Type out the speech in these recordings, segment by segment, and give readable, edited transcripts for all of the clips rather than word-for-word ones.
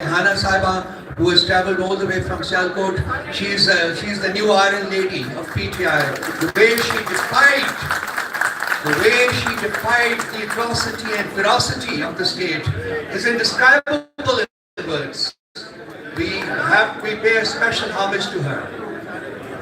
Hannah Saiba, who has traveled all the way from Sialkot. She's the new Iron Lady of PTI. The way she defied the atrocity and ferocity of the state is indescribable in words. We pay a special homage to her.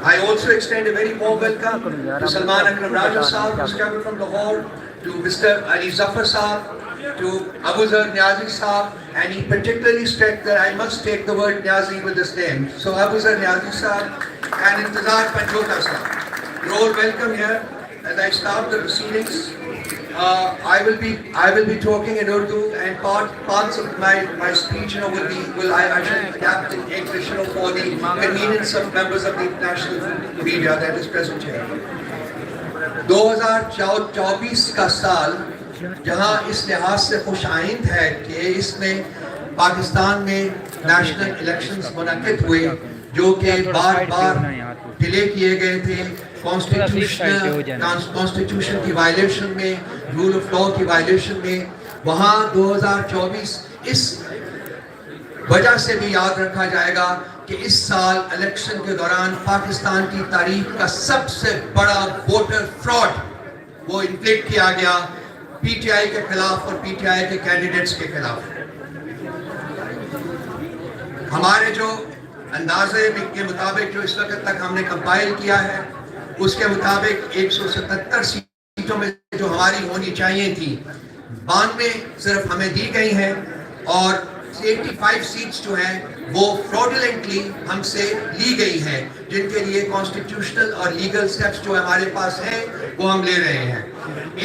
I also extend a very warm welcome to Salman Akram Raja Sahab, who's traveled from Lahore, to Mr. Ali Zafar Sahab, to Abu Zar Niazi Sahab, and he particularly stressed that I must take the word Niazi with this name. So Abu Zar Niazi Sahab and Intizar Panjota Sahab, you're all welcome here. As I start the proceedings, I will be talking in Urdu, and parts of my speech, I should adapt in English, for the convenience of members of the international media that is present here. 2024 का साल जहां इस लिहाज से खुश आइंद है कि इसमें पाकिस्तान में नेशनल इलेक्शंस मुनक्किद हुए जो कि बार डिले किए गए थे कॉन्स्टिट्यूशन की वायलेशन में, रूल ऑफ लॉ की वायलेशन में। वहाँ 2024 इस वजह से भी याद रखा जाएगा कि इस साल इलेक्शन के दौरान पाकिस्तान की तारीख का सबसे बड़ा वोटर फ्रॉड वो इन्फ्लिक्ट किया गया पीटीआई के खिलाफ और पीटीआई के कैंडिडेट्स के खिलाफ। हमारे जो अंदाजे के मुताबिक जो इस वक्त तक हमने कंपाइल किया है उसके मुताबिक 177 सीटों में जो हमारी होनी चाहिए थी 92 सिर्फ हमें दी गई हैं और 85 सीट्स जो हैं वो फ्रॉडुलेंटली हमसे ली गई हैं, जिनके लिए कॉन्स्टिट्यूशनल और लीगल स्टेप्स जो हमारे पास हैं वो हम ले रहे हैं।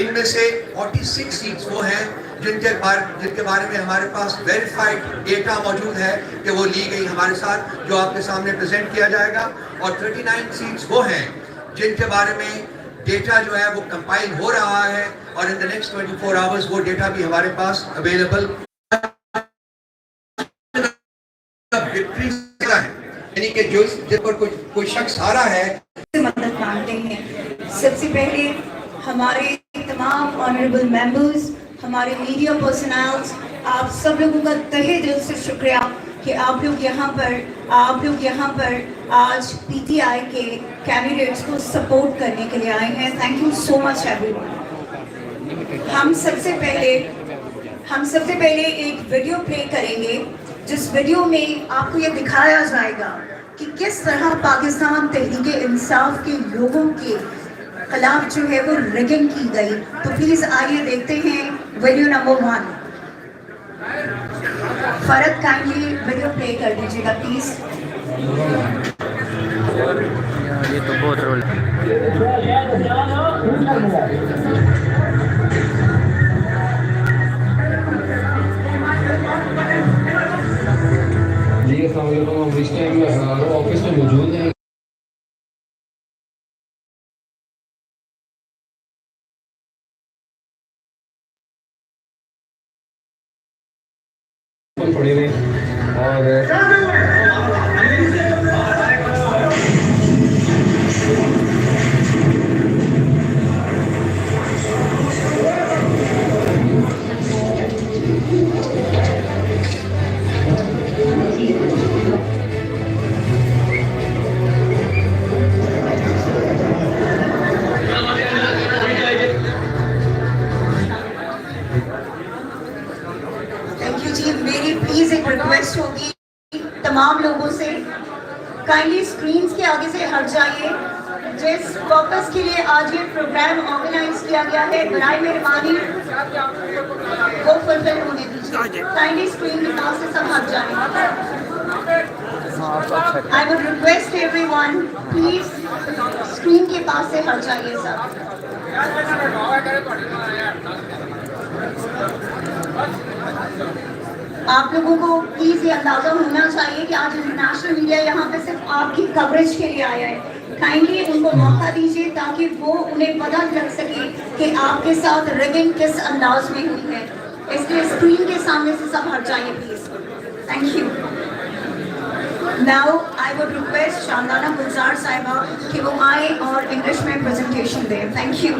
इनमें से 46 सीट्स वो हैं जिनके बारे में हमारे पास वेरीफाइड डेटा मौजूद है कि वो ली गई हमारे साथ, जो आपके सामने प्रेजेंट किया जाएगा, और 39 सीट्स वो हैं जिनके बारे में डेटा जो है वो कंपाइल हो रहा है और इन द नेक्स्ट 24 आवर्स वो डेटा भी हमारे पास अवेलेबल है, यानी कि जो जिस पर कोई शख्स हारा है मदद मांगते हैं। सबसे पहले हमारे तमाम ऑनरेबल मेंबर्स, हमारे मीडिया पर्सनल्स, आप सब लोगों का तहे दिल से शुक्रिया कि आप लोग यहाँ पर आज पीटीआई के कैंडिडेट्स को सपोर्ट करने के लिए आए हैं। Thank you so much everyone. हम सबसे पहले एक वीडियो प्ले करेंगे जिस वीडियो में आपको ये दिखाया जाएगा कि किस तरह पाकिस्तान तहरीक इंसाफ के लोगों के खिलाफ जो है वो रिगिंग की गई। तो प्लीज आइए देखते हैं वीडियो नंबर 1। फरद काइंडली वीडियो प्ले कर दीजिएगा प्लीज। ये तो बहुत रोल जी अस्सलाम वालेकुम। हम इस टाइम ऑफिस में मौजूद हैं। पड़े हुए और रिक्वेस्ट होगी तमाम लोगों से, काइंडली स्क्रीन्स के आगे से हट जाइए। जिस पर्पस के लिए आज ये प्रोग्राम ऑर्गेनाइज किया गया है बराए मेहरबानी वो फुलफिल होने दीजिए। काइंडली स्क्रीन के पास से सब हट जाइए। आई would request everyone please screen के पास से हट जाइए सब। आप लोगों को प्लीज ये अंदाजा होना चाहिए कि आज इंटरनेशनल मीडिया यहाँ पे सिर्फ आपकी कवरेज के लिए आया है। काइंडली उनको मौका दीजिए ताकि वो उन्हें पता लग सके कि आपके साथ रिगिंग किस अंदाज में हुई है। इसलिए स्क्रीन के सामने से सब हट जाइए please. Thank you. Now I would request Shandana Gulzar साहिबा कि वो आए और इंग्लिश में प्रेजेंटेशन दें। Thank you.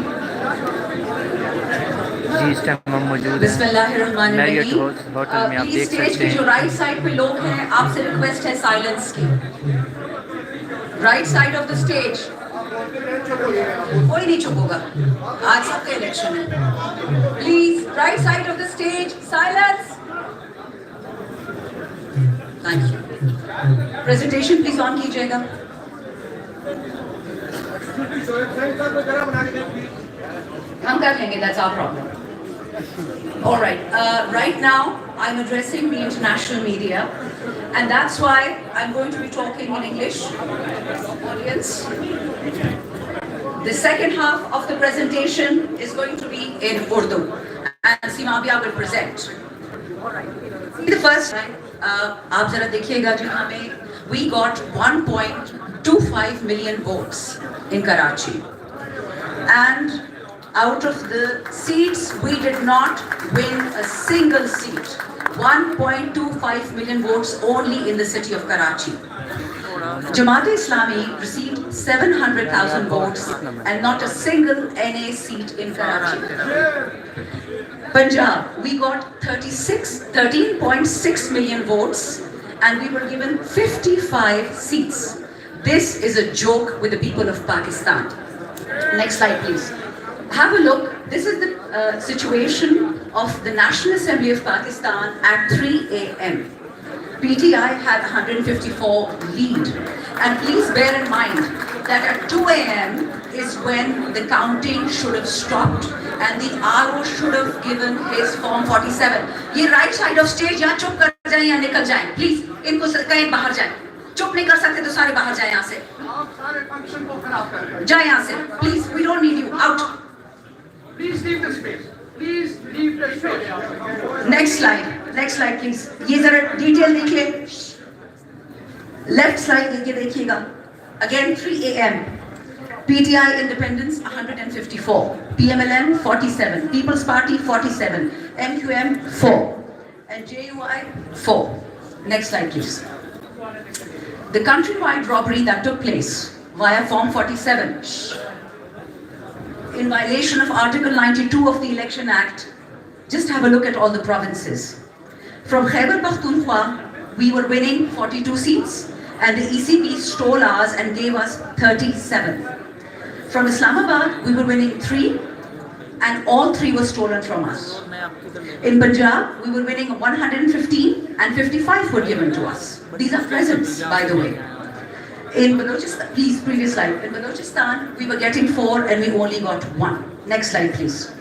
जी इस टाइम हम मौजूद हैं मैरियट बिस्मिल्लाहिर्रहमानिर्रहीम। होटल में, आप प्लीज देख स्टेज सकते पे जो हैं। राइट साइड पे लोग हैं, आपसे रिक्वेस्ट है साइलेंस की। Right side of the stage कोई नहीं चुप होगा, आज सबका इलेक्शन है। Please right side of the stage silence. Thank you. Presentation please on कीजिएगा। हम कर लेंगे, that's our problem. All right. Right now, I'm addressing the international media, and that's why I'm going to be talking in English. Audience. The second half of the presentation is going to be in Urdu, and Simabia will present. All right. The first time, आप जरा देखिएगा जी, हमें we got 1.25 million votes in Karachi, and out of the seats, we did not win a single seat. 1.25 million votes only in the city of Karachi. Jamaat-e-Islami received 700,000 votes and not a single NA seat in Karachi. Punjab, we got 13.6 million votes and we were given 55 seats. This is a joke with the people of Pakistan. Next slide, please. Have a look. This is the situation of the National Assembly of Pakistan at 3 a.m. PTI had 154 lead. And please bear in mind that at 2 a.m. is when the counting should have stopped and the RO should have given his form 47. ये right side of stage या चुप कर जाएं या निकल जाएं. Please, इनको कहीं बाहर जाएं. चुप नहीं कर सकते तो सारे बाहर जाएं यहाँ से. आप सारे फंक्शन को खराब कर रहे हैं। जाएं यहाँ से. Please, we don't need you. Out. Please leave the space. Please leave the space. Next slide. Next slide, please. ये जरा detail देखिए. Left slide ये देखिएगा. Again 3 a.m. PTI Independence 154, PMLN 47, People's Party 47, MQM 4, and JUI 4. Next slide, please. The countrywide robbery that took place via Form 47 in violation of Article 92 of the Election Act. Just have a look at all the provinces. From Khyber Pakhtunkhwa, we were winning 42 seats, and the ECB stole ours and gave us 37. From Islamabad, we were winning 3, and all 3 were stolen from us. In Punjab, we were winning 115, and 55 were given to us. These are presents, by the way. In Balochistan, please, previous slide. In Balochistan, we were getting 4 and we only got 1. Next slide, please.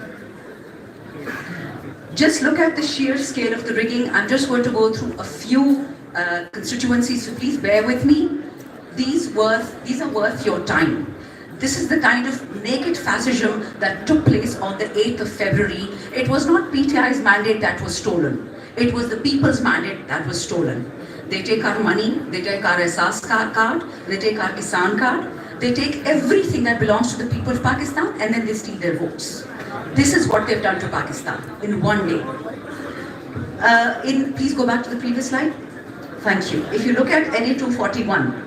Just look at the sheer scale of the rigging. I'm just going to go through a few constituencies, so please bear with me. These are worth your time. This is the kind of naked fascism that took place on the 8th of February. It was not PTI's mandate that was stolen. It was the people's mandate that was stolen. They take our money, they take our Ehsaas card, they take our Kisan card, they take everything that belongs to the people of Pakistan and then they steal their votes. This is what they've done to Pakistan in one day. Please go back to the previous slide. Thank you. If you look at NA 241,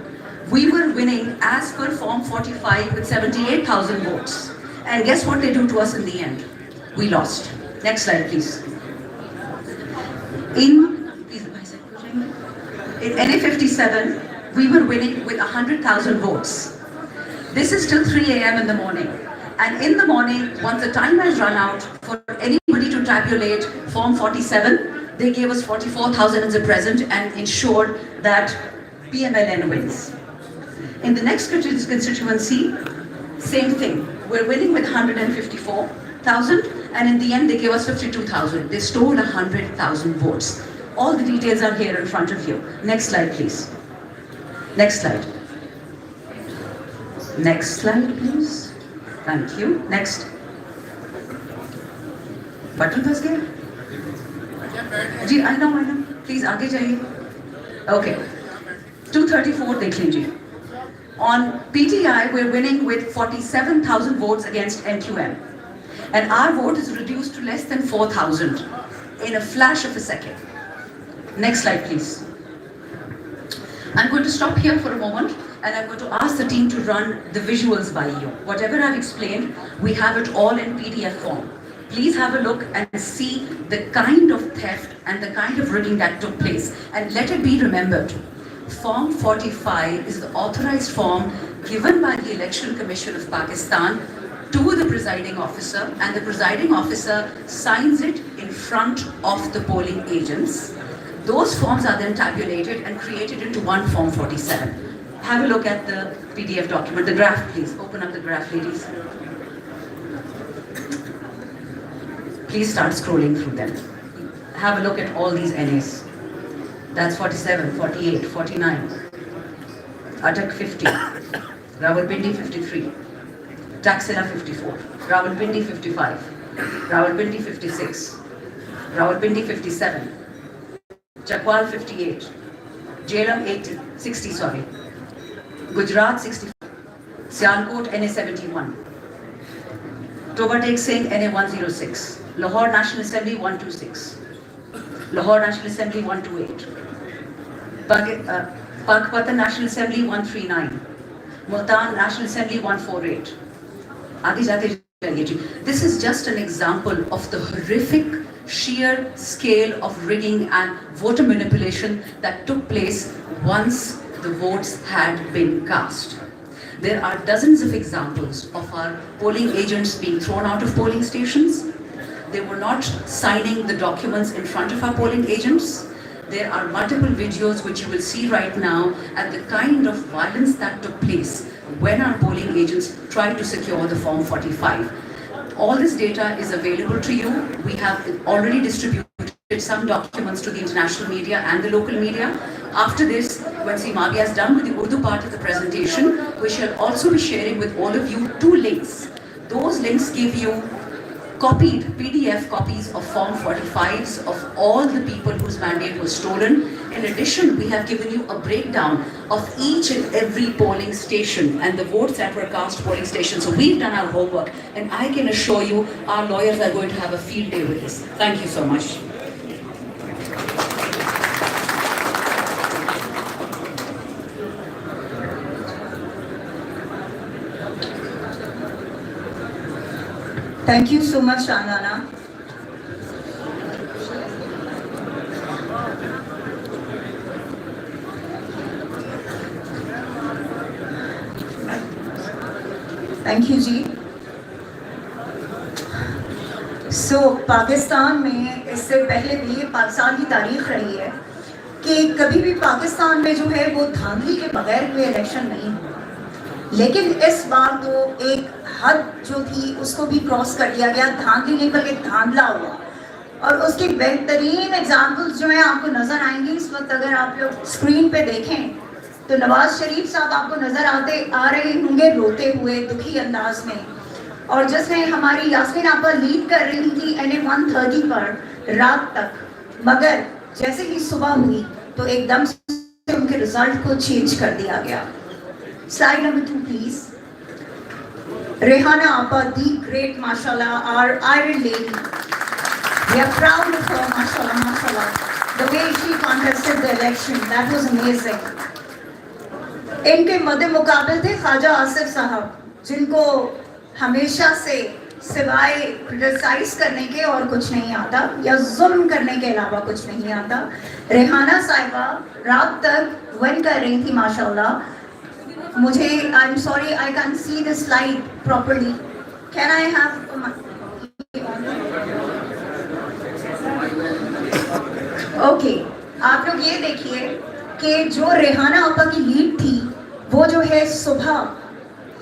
we were winning as per Form 45 with 78,000 votes. And guess what they do to us in the end? We lost. Next slide, please. In NA 57, we were winning with 100,000 votes. This is till 3 a.m. in the morning. And in the morning, once the time has run out, for anybody to tabulate Form 47, they gave us 44,000 as a present and ensured that PMLN wins. In the next constituency, same thing. We're winning with 154,000 and in the end they gave us 52,000. They stole 100,000 votes. All the details are here in front of you. Next slide, please. Next slide. Next slide, please. Thank you. Next. Button बस गया? जी, I know. Please आगे जाइए. Okay. 234 देख लीजिए. On PTI, we're winning with 47,000 votes against MQM. And our vote is reduced to less than 4,000 in a flash of a second. Next slide, please. I'm going to stop here for a moment and I'm going to ask the team to run the visuals by you. Whatever I've explained, we have it all in PDF form. Please have a look and see the kind of theft and the kind of rigging that took place. And let it be remembered, Form 45 is the authorized form given by the Election Commission of Pakistan to the presiding officer, and the presiding officer signs it in front of the polling agents. Those forms are then tabulated and created into one Form 47. Have a look at the PDF document, the graph please. Open up the graph, ladies. Please start scrolling through them. Have a look at all these NAs. That's 47, 48, 49. Atak 50. Rawalpindi 53. Taxila 54. Rawalpindi 55. Rawalpindi 56. Rawalpindi 57. Chakwal 58. Jhelum 60, sorry. Gujarat 65. Sialkot NA 71. Tobatek Singh NA 106. Lahore National Assembly 126. Lahore National Assembly 128. Pakpatan National Assembly 139. Multan National Assembly 148. This is just an example of the horrific sheer scale of rigging and voter manipulation that took place once the votes had been cast. There are dozens of examples of our polling agents being thrown out of polling stations. They were not signing the documents in front of our polling agents. There are multiple videos which you will see right now at the kind of violence that took place when our polling agents tried to secure the Form 45. All this data is available to you. We have already distributed some documents to the international media and the local media. After this, when Mavia is done with the Urdu part of the presentation, we shall also be sharing with all of you 2 links. Those links give you copied PDF copies of Form 45s of all the people whose mandate was stolen. In addition, we have given you a breakdown of each and every polling station and the votes that were cast polling stations. So we've done our homework, and I can assure you our lawyers are going to have a field day with this. Thank you so much. Thank you so much, Chandana. Thank you, जी. पाकिस्तान में इससे पहले भी पाकिस्तान की तारीख रही है कि कभी भी पाकिस्तान में जो है वो धांधली के बगैर कोई इलेक्शन नहीं हुआ, लेकिन इस बार तो एक हद जो थी उसको भी क्रॉस कर दिया गया, धांधली नहीं बल्कि धांधला हुआ। और उसके बेहतरीन एग्जाम्पल्स जो हैं आपको नज़र आएंगे इस वक्त। अगर आप लोग स्क्रीन पे देखें तो नवाज शरीफ साहब आपको नज़र आ रहे होंगे रोते हुए दुखी अंदाज में, और जिसमें हमारी यास्मीन आपा लीड कर रही थी NA 130 पर रात तक, मगर जैसे ही सुबह हुई तो एकदम से उनके रिजल्ट को चेंज कर दिया गया। Slide number 2 please. रेहाना आपा, दी ग्रेट माशाल्लाह, our iron lady, we are proud of her, mashallah, mashallah. The way she contested the election, that was amazing. इनके मद्दे मुकाबले थे ख्वाजा आसिफ साहब, जिनको हमेशा से सिवाय क्रिटिसाइज करने के और कुछ नहीं आता या जुल्म करने के अलावा कुछ नहीं आता। रेहाना साहिबा रात तक विन कर रही थी माशाल्लाह। मुझे I am sorry I can see the slide properly, can I have okay. आप लोग ये देखिए कि जो रेहाना आपा की लीड थी वो जो है सुबह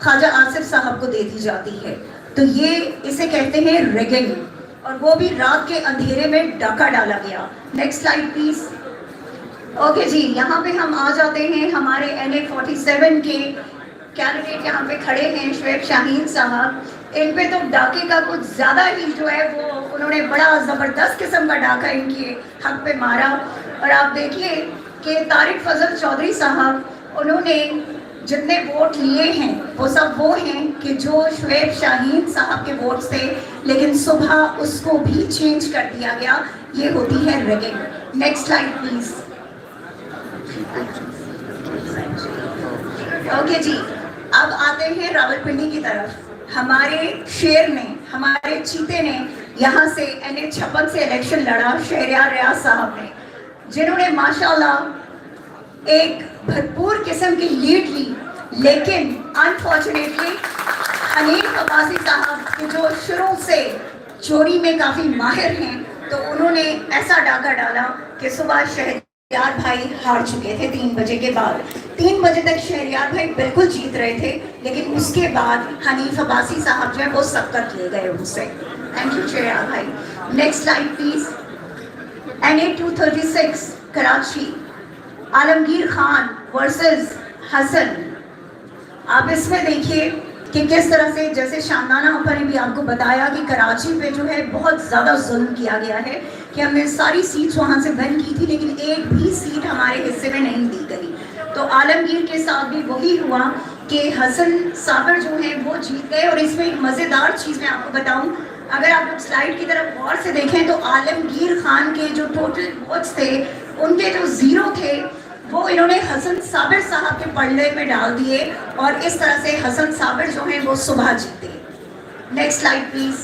ख्वाजा आसिफ साहब को दे दी जाती है, तो ये इसे कहते हैं रिगिंग, और वो भी रात के अंधेरे में डाका डाला गया। Next slide please. ओके जी, यहाँ पे हम आ जाते हैं हमारे NA 47 के कैंडिडेट यहाँ पे खड़े हैं, शुएब शाहीन साहब। इन पे तो डाके का कुछ ज़्यादा ही जो है वो उन्होंने बड़ा ज़बरदस्त किस्म का डाका इनके हक पे मारा। और आप देखिए कि तारिक फजल चौधरी साहब, उन्होंने जितने वोट लिए हैं वो सब वो हैं कि जो शुएब शाहीन साहब के वोट थे, लेकिन सुबह उसको भी चेंज कर दिया गया। ये होती है rigging. Next slide please. Okay जी, अब आते हैं रावलपिंडी की तरफ। हमारे शेर ने, हमारे चीते ने यहाँ से NH56 से इलेक्शन लड़ा शहरयार रियाज साहब ने, जिन्होंने माशाल्लाह एक भरपूर किस्म की लीड ली, लेकिन अनफॉर्चुनेटली हनीफ अब्बासी साहब जो शुरू से चोरी में काफ़ी माहिर हैं, तो उन्होंने ऐसा डाका डाला कि सुबह शहरयार भाई हार चुके थे 3 बजे के बाद। 3 बजे तक शहरयार भाई बिल्कुल जीत रहे थे, लेकिन उसके बाद हनीफ अब्बासी साहब जो है वो सबकत ले गए उनसे। थैंक यू शहरयार भाई। Next slide please. NA236 Karachi, Alamgir Khan versus Hasan. आप इसमें देखिए कि किस तरह से, जैसे शामनाना आपा ने भी आपको बताया कि कराची पे जो है बहुत ज़्यादा जुल्म किया गया है, कि हमने सारी सीट्स वहाँ से विन की थी, लेकिन एक भी सीट हमारे हिस्से में नहीं दी गई। तो आलमगीर के साथ भी वही हुआ कि हसन साबर जो है वो जीत गए। और इसमें एक मज़ेदार चीज़ मैं आपको बताऊँ, अगर आप लोग स्लाइड की तरफ गौर से देखें तो आलमगीर खान के जो टोटल वोट्स थे, उनके जो 0 थे वो इन्होंने हसन साबिर साहब के पल्ले में डाल दिए, और इस तरह से हसन साबिर जो हैं वो सुबह जीते। Next slide please.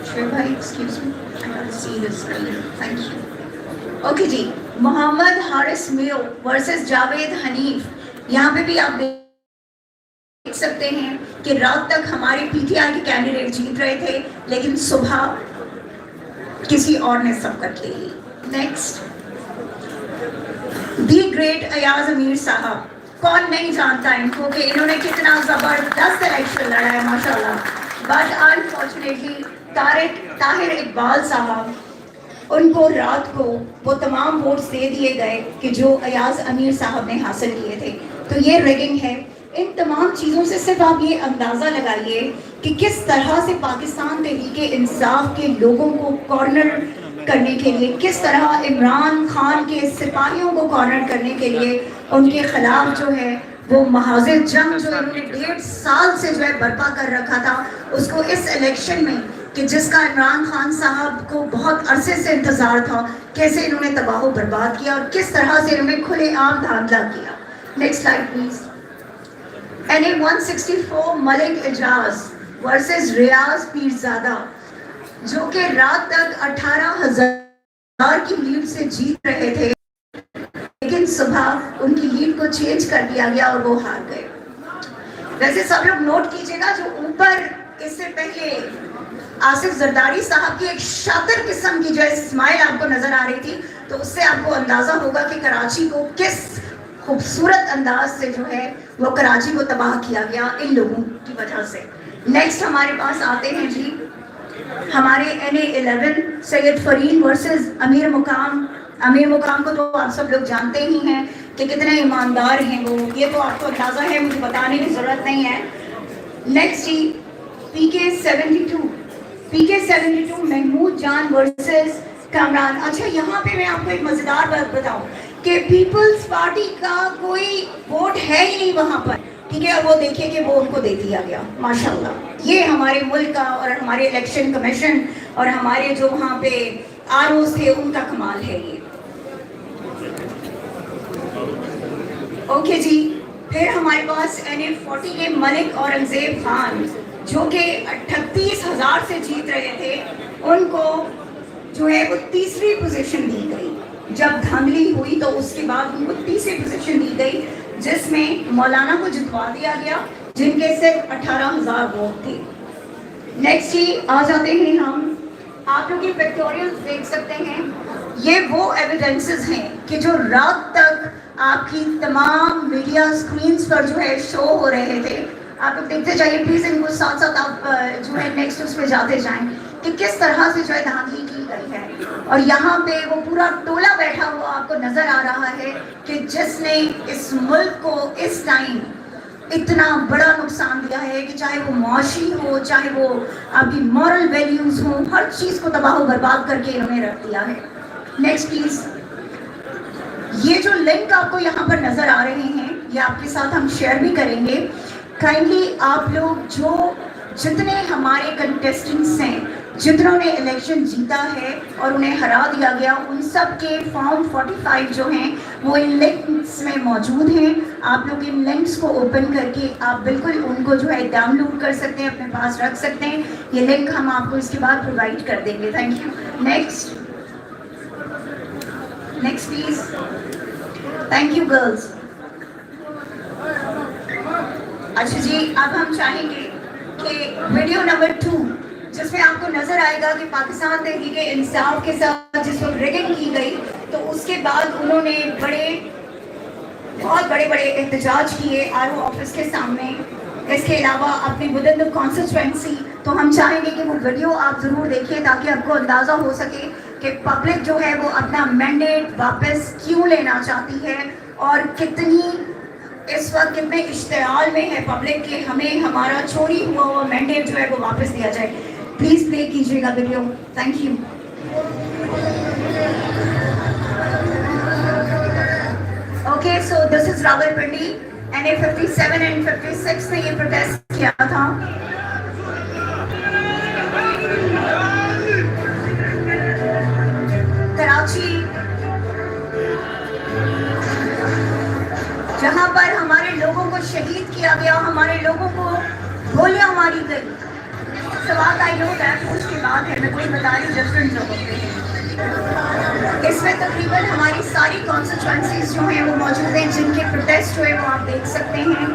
श्वेत भाई excuse me, I can't see the screen, thank you. Okay जी, मोहम्मद हारिस मियो वर्सेस जावेद हनीफ। यहाँ पे भी आप देख सकते हैं कि रात तक हमारे PTI के कैंडिडेट जीत रहे थे, लेकिन सुबह किसी और ने सबकत ले ली। नेक्स्ट, दी ग्रेट अयाज अमीर साहब। कौन नहीं जानता इनको कि इन्होंने कितना ज़बरदस्त इलेक्शन लड़ा है माशाल्लाह। बट अनफॉर्चुनेटली ताहिर इकबाल साहब, उनको रात को वो तमाम वोट्स दे दिए गए कि जो अयाज अमीर साहब ने हासिल किए थे। तो ये रिगिंग है। इन तमाम चीज़ों से सिर्फ आप ये अंदाज़ा लगाइए कि किस तरह से पाकिस्तान तहरीक इंसाफ के लोगों को कॉर्नर करने के लिए, किस तरह इमरान खान के सिपाहियों को कॉर्नर करने के लिए उनके खिलाफ जो है वो महाजिर जंग जो इन्होंने 1.5 साल से जो है बर्पा कर रखा था, उसको इस इलेक्शन में, कि जिसका इमरान खान साहब को बहुत अरसे से इंतज़ार था, कैसे इन्होंने तबाह बर्बाद किया और किस तरह से इन्होंने खुलेआम धांधला किया। Next slide please. NA164 Malik Ejaz versus Riaz Pirzada, जो कि रात तक 18,000 की लीड से जीत रहे थे, लेकिन सुबह उनकी लीड को चेंज कर दिया गया और वो हार गए। वैसे सब लोग नोट कीजिएगा, जो ऊपर इससे पहले आसिफ जरदारी साहब की एक शातिर किस्म की जो है स्माइल आपको नजर आ रही थी, तो उससे आपको अंदाजा होगा कि कराची को किस खूबसूरत अंदाज से जो है वो कराची को तबाह किया गया इन लोगों की वजह से। नेक्स्ट हमारे पास आते हैं जी हमारे NA11 सैयद फरीन वर्सेस अमीर मुकाम। अमीर मुकाम को तो आप सब लोग जानते ही हैं कि कितने ईमानदार हैं वो, ये तो आपको अंदाज़ा है, मुझे बताने की ज़रूरत नहीं है। नेक्स्ट जी PK72 महमूद जान वर्सेस कामरान। अच्छा, यहाँ पे मैं आपको एक मज़ेदार बात बताऊँ कि पीपल्स पार्टी का कोई वोट है ही नहीं वहाँ पर, ठीक है, और वो देखिए कि वो उनको दे दिया गया माशाल्लाह। ये हमारे मुल्क का और हमारे इलेक्शन कमीशन और हमारे जो वहाँ पे ROs थे उनका कमाल है ये। ओके जी, फिर हमारे पास NA40 के मलिक औरंगजेब खान, जो कि 38,000 से जीत रहे थे, उनको जो है वो तीसरी पोजीशन दी गई। जब धांधली हुई तो उसके बाद उनको तीसरी पोजीशन दी गई, जिसमें मौलाना को जितवा दिया गया, जिनके सिर्फ 18,000 वोट थे। नेक्स्ट ही आ जाते हैं हम, आप लोग ये पिक्टोरियल्स देख सकते हैं, ये वो एविडेंसेस हैं कि जो रात तक आपकी तमाम मीडिया स्क्रीन्स पर जो है शो हो रहे थे। आप लोग देखते जाइए प्लीज़, इनको साथ साथ आप जो है नेक्स्ट उस पर जाते जाएं कि किस तरह से जो है धांधली की गई है। और यहाँ पे वो पूरा टोला बैठा हुआ आपको नज़र आ रहा है कि जिसने इस मुल्क को इस टाइम इतना बड़ा नुकसान दिया है, कि चाहे वो मुआशी हो, चाहे वो आपकी मॉरल वैल्यूज़ हो, हर चीज़ को तबाह बर्बाद करके इन्होंने रख दिया है। Next please. ये जो लिंक आपको यहाँ पर नज़र आ रहे हैं, ये आपके साथ हम शेयर भी करेंगे। काइंडली आप लोग जो जितने हमारे कंटेस्टेंट्स हैं जितनों ने इलेक्शन जीता है और उन्हें हरा दिया गया, उन सब के फॉर्म 45 जो हैं वो इन लिंक्स में मौजूद हैं। आप लोग इन लिंक्स को ओपन करके आप बिल्कुल उनको जो है डाउनलोड कर सकते हैं, अपने पास रख सकते हैं। ये लिंक हम आपको इसके बाद प्रोवाइड कर देंगे। Thank you. Next please. Thank you girls. अच्छा जी, अब हम चाहेंगे कि वीडियो नंबर 2 जिसमें आपको नजर आएगा कि पाकिस्तान तहरीक इंसाफ के साथ जिस वक्त रिगिंग की गई, तो उसके बाद उन्होंने बहुत बड़े एहतजाज किए आरओ ऑफिस के सामने, इसके अलावा अपनी बुलंद कॉन्स्टिट्यूएंसी। तो हम चाहेंगे कि वो वीडियो आप ज़रूर देखिए ताकि आपको अंदाज़ा हो सके कि पब्लिक जो है वो अपना मैंडेट वापस क्यों लेना चाहती है और इस वक्त कितने इश्तियाल में है पब्लिक कि हमें हमारा चोरी हुआ मैंडेट जो है वो वापस दिया जाए। प्लीज प्ले कीजिएगा video. Thank you. Okay, so this is Rawalpindi. NA 57 and 56 ने ये प्रोटेस्ट किया था। कराची, जहां पर हमारे लोगों को शहीद किया गया, हमारे लोगों को गोलियां मारी गई। सवाल आई नो दैट उसके बाद है, मैं कोई बता रही हूँ डिफरेंट जगहों पे। इसमें तकरीबन हमारी सारी कॉन्स्टिट्यूएंसीज जो हैं वो मौजूद हैं, जिनके प्रोटेस्ट जो है वो आप देख सकते हैं।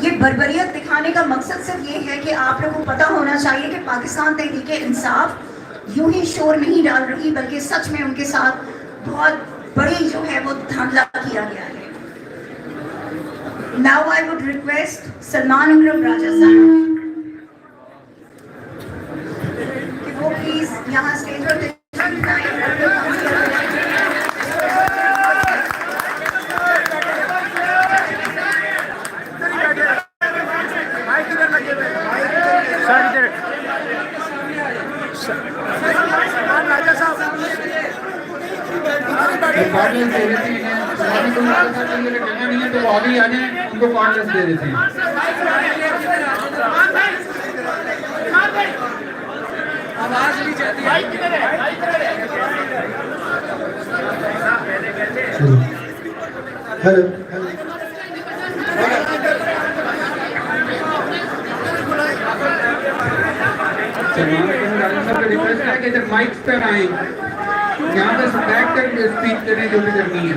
ये बर्बरियत दिखाने का मकसद सिर्फ ये है कि आप लोगों को पता होना चाहिए कि पाकिस्तान तहरीक इंसाफ यूं ही शोर नहीं डाल रही, बल्कि सच में उनके साथ बहुत बड़ी जो है वो धांधला किया गया है। Now I would request Salman Akram Raja साहब कि वो प्लीज यहाँ स्टेज पर कॉर्डलेस दे देते हैं, जगह नहीं है तो वो आगे आ जाए, उनको कॉर्डलेस दे देते हैं। आवाज भी जाती है। हेलो रिक्वेस्ट है कि जब माइक्स पर आए यहाँ पे बैठ कर स्पीच करें जो भी करनी है।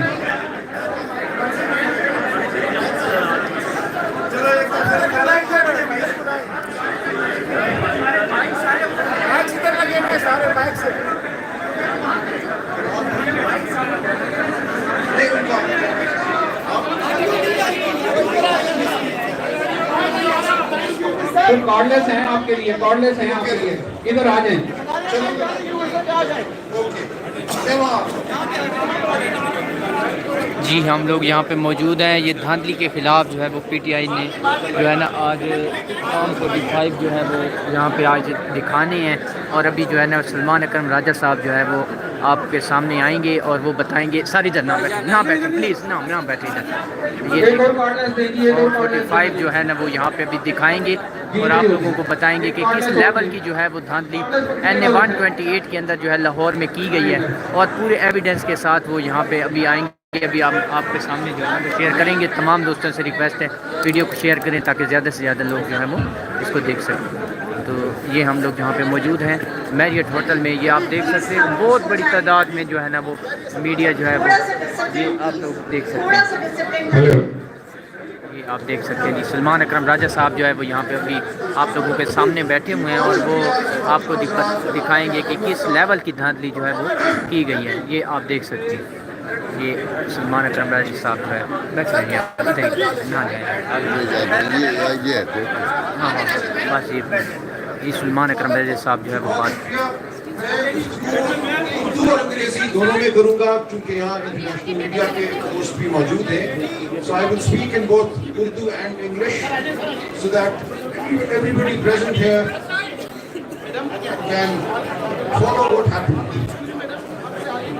तो कॉर्डलेस हैं आपके लिए, कॉर्डलेस हैं आपके लिए, इधर आ जाएं। जी हम लोग यहाँ पे मौजूद हैं। ये धांधली के ख़िलाफ़ जो है वो पीटीआई ने जो है ना आज फॉर्म 45 जो है वो यहाँ पे आज दिखाने हैं, और अभी जो है ना सलमान अकरम राजा साहब जो है वो आपके सामने आएंगे और वो बताएंगे। सारी इधर ना बैठे प्लीज़, ना बैठे इधर। ये 45 जो है ना वो यहाँ पे अभी दिखाएंगे और आप लोगों को बताएंगे कि किस लेवल की जो है वो धांधली NA 128 के अंदर जो है लाहौर में की गई है, और पूरे एविडेंस के साथ वो यहाँ पे अभी आएंगे। अभी आपके सामने जो है शेयर करेंगे। तमाम दोस्तों से रिक्वेस्ट है वीडियो को शेयर करें ताकि ज़्यादा से ज़्यादा लोग जो है वो इसको देख सकें। तो ये हम लोग जहाँ पे मौजूद हैं मैरियट होटल में, ये आप देख सकते हैं बहुत बड़ी तादाद में जो है ना वो मीडिया जो है वो ये आप लोग देख सकते हैं। ये आप देख सकते हैं जी सलमान अकरम राजा साहब जो है वो यहाँ पे अभी आप लोगों के सामने बैठे हुए हैं और वो आपको दिखाएंगे कि किस लेवल की धांधली जो है वो की गई है। ये आप देख सकते हैं। ये सलमान अकरम राजा साहब जो है बैठ रहे हैं, हाँ बस ये सलमान अकरम राजा साहब जो है वो बात उर्दू और अंग्रेजी दोनों में करूंगा क्योंकि यहाँ इंटरनेशनल मीडिया के दोस्त भी मौजूद हैं। So I will speak in both Urdu and English so that everybody present here can follow what happened.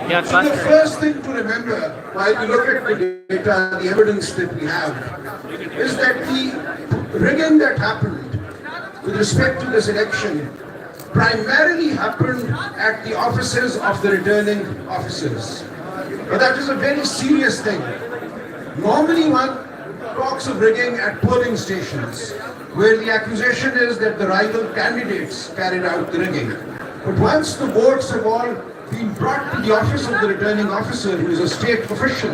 Yeah, So the first thing to remember while we look at the data, the evidence that we have, is that the rigging that happened with respect to this election primarily happened at the offices of the returning officers. But that is a very serious thing. Normally one talks of rigging at polling stations, where the accusation is that the rival candidates carried out the rigging. But once the votes have all been brought to the office of the returning officer, who is a state official,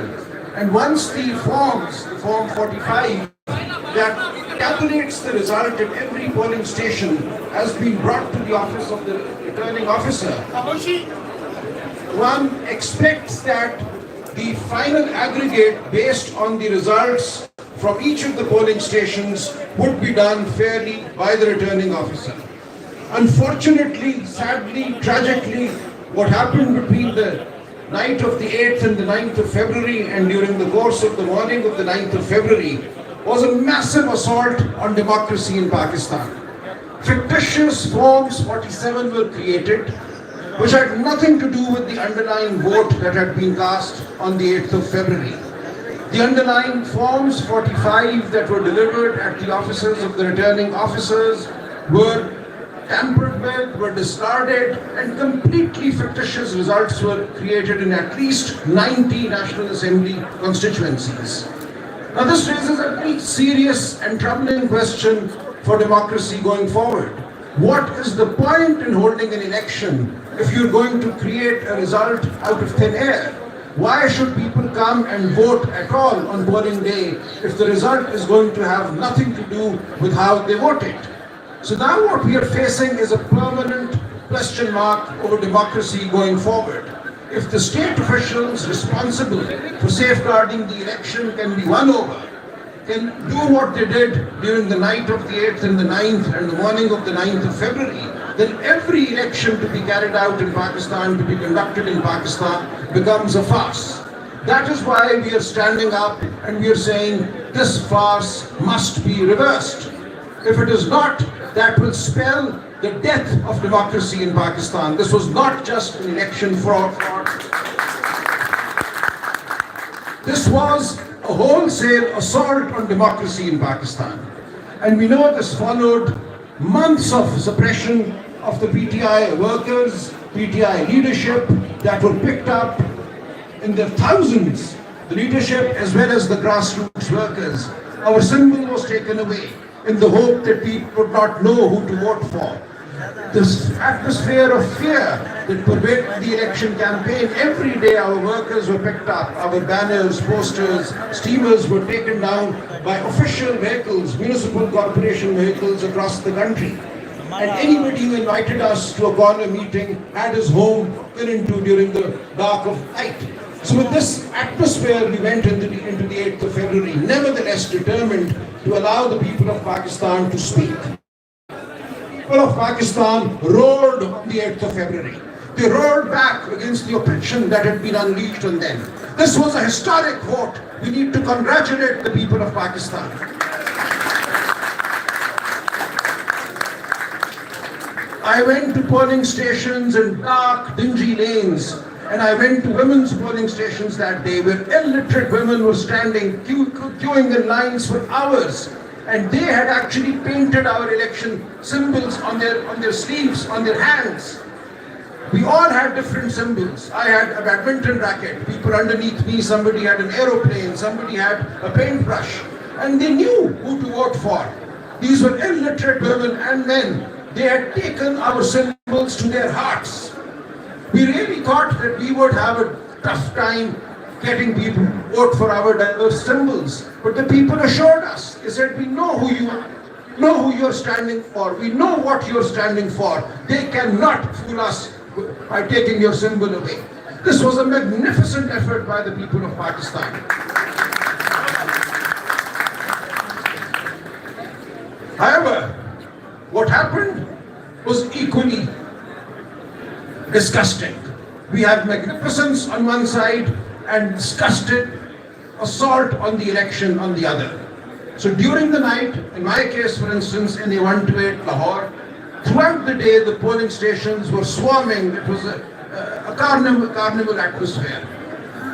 and once the forms, the Form 45, that calculates the result at every polling station has been brought to the office of the returning officer, one expects that the final aggregate based on the results from each of the polling stations would be done fairly by the returning officer. Unfortunately, sadly, tragically, what happened between the night of the 8th and the 9th of February and during the course of the morning of the 9th of February was a massive assault on democracy in Pakistan. Fictitious Forms 47 were created, which had nothing to do with the underlying vote that had been cast on the 8th of February. The underlying Forms 45 that were delivered at the offices of the returning officers were tampered with, were discarded, and completely fictitious results were created in at least 90 National Assembly constituencies. Now this raises a very serious and troubling question for democracy going forward. What is the point in holding an election if you're going to create a result out of thin air? Why should people come and vote at all on polling day if the result is going to have nothing to do with how they voted? So now what we are facing is a permanent question mark over democracy going forward. If the state officials responsible for safeguarding the election can be won over, can do what they did during the night of the 8th and the 9th and the morning of the 9th of February, then every election to be carried out in Pakistan, to be conducted in Pakistan, becomes a farce. That is why we are standing up and we are saying this farce must be reversed. If it is not, that will spell the death of democracy in Pakistan. This was not just an election fraud. This was a wholesale assault on democracy in Pakistan. And we know this followed months of suppression of the PTI workers, PTI leadership that were picked up in their thousands, the leadership as well as the grassroots workers. Our symbol was taken away in the hope that people would not know who to vote for. This atmosphere of fear that pervaded the election campaign, every day our workers were picked up, our banners, posters, steamers were taken down by official vehicles, municipal corporation vehicles across the country. And anybody who invited us to a corner meeting had his home gone into during the dark of night. So with this atmosphere, we went into the 8th of February, nevertheless determined to allow the people of Pakistan to speak. The people of Pakistan roared on the 8th of February. They roared back against the oppression that had been unleashed on them. This was a historic vote. We need to congratulate the people of Pakistan. I went to polling stations in dark, dingy lanes, and I went to women's polling stations that day where illiterate women were standing, queuing in lines for hours. And they had actually painted our election symbols on their sleeves, on their hands. We all had different symbols. I had a badminton racket. People underneath me, somebody had an aeroplane, somebody had a paintbrush. And they knew who to vote for. These were illiterate women and men. They had taken our symbols to their hearts. We really thought that we would have a tough time getting people to vote for our diverse symbols. But the people assured us. They said, we know who you are. Know who you're standing for. We know what you're standing for. They cannot fool us by taking your symbol away. This was a magnificent effort by the people of Pakistan. However, what happened was equally disgusting. We have magnificence on one side and disgusted assault on the election on the other. So during the night, in my case for instance, in the 128 Lahore, throughout the day the polling stations were swarming. It was a carnival atmosphere.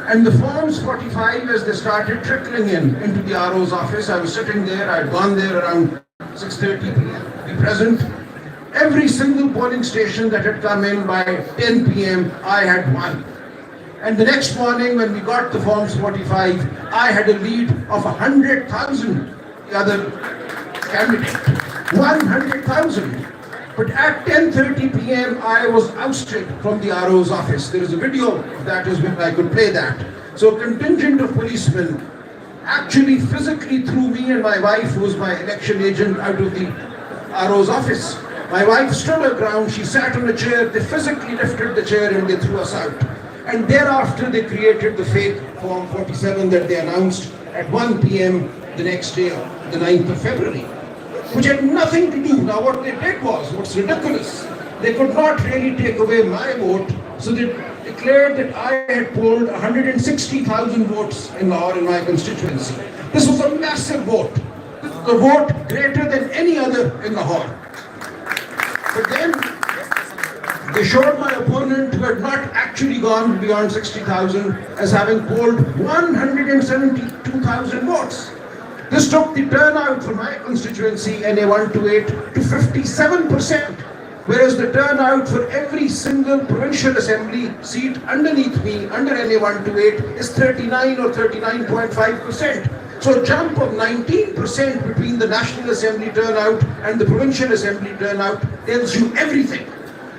And the Forms 45, as they started trickling into the RO's office, I was sitting there, I'd gone there around 6:30 p.m. to be present. Every single polling station that had come in by 10 p.m., I had won. And the next morning, when we got the Forms 45, I had a lead of 100,000, the other candidate. 100,000. But at 10:30 p.m., I was ousted from the RO's office. There is a video of that as well, I could play that. So a contingent of policemen actually physically threw me and my wife, who was my election agent, out of the RO's office. My wife stood her ground, she sat on a chair, they physically lifted the chair and they threw us out. And thereafter they created the fake Form 47 that they announced at 1 p.m. the next day, the 9th of February. Which had nothing to do. Now what they did was, what's ridiculous, they could not really take away my vote, so they declared that I had polled 160,000 votes in Lahore in my constituency. This was a massive vote. This was a vote greater than any other in Lahore. But then they showed my opponent, who had not actually gone beyond 60,000, as having polled 172,000 votes. This took the turnout for my constituency, NA 128, to 57%, whereas the turnout for every single provincial assembly seat underneath me, under NA 128, is 39 or 39.5%. So a jump of 19% between the National Assembly turnout and the Provincial Assembly turnout tells you everything.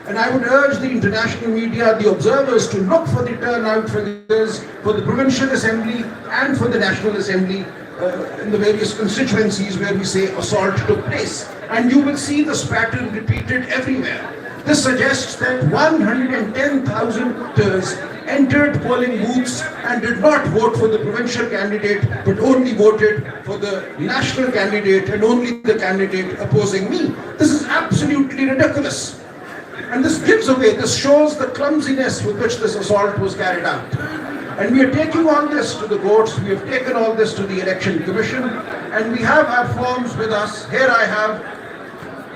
And I would urge the international media, the observers, to look for the turnout figures for the Provincial Assembly and for the National Assembly in the various constituencies where we say assault took place. And you will see this pattern repeated everywhere. This suggests that 110,000 voters entered polling booths and did not vote for the provincial candidate, but only voted for the national candidate and only the candidate opposing me. This is absolutely ridiculous. And this gives away, this shows the clumsiness with which this assault was carried out. And we are taking all this to the courts, we have taken all this to the Election Commission, and we have our forms with us. Here I have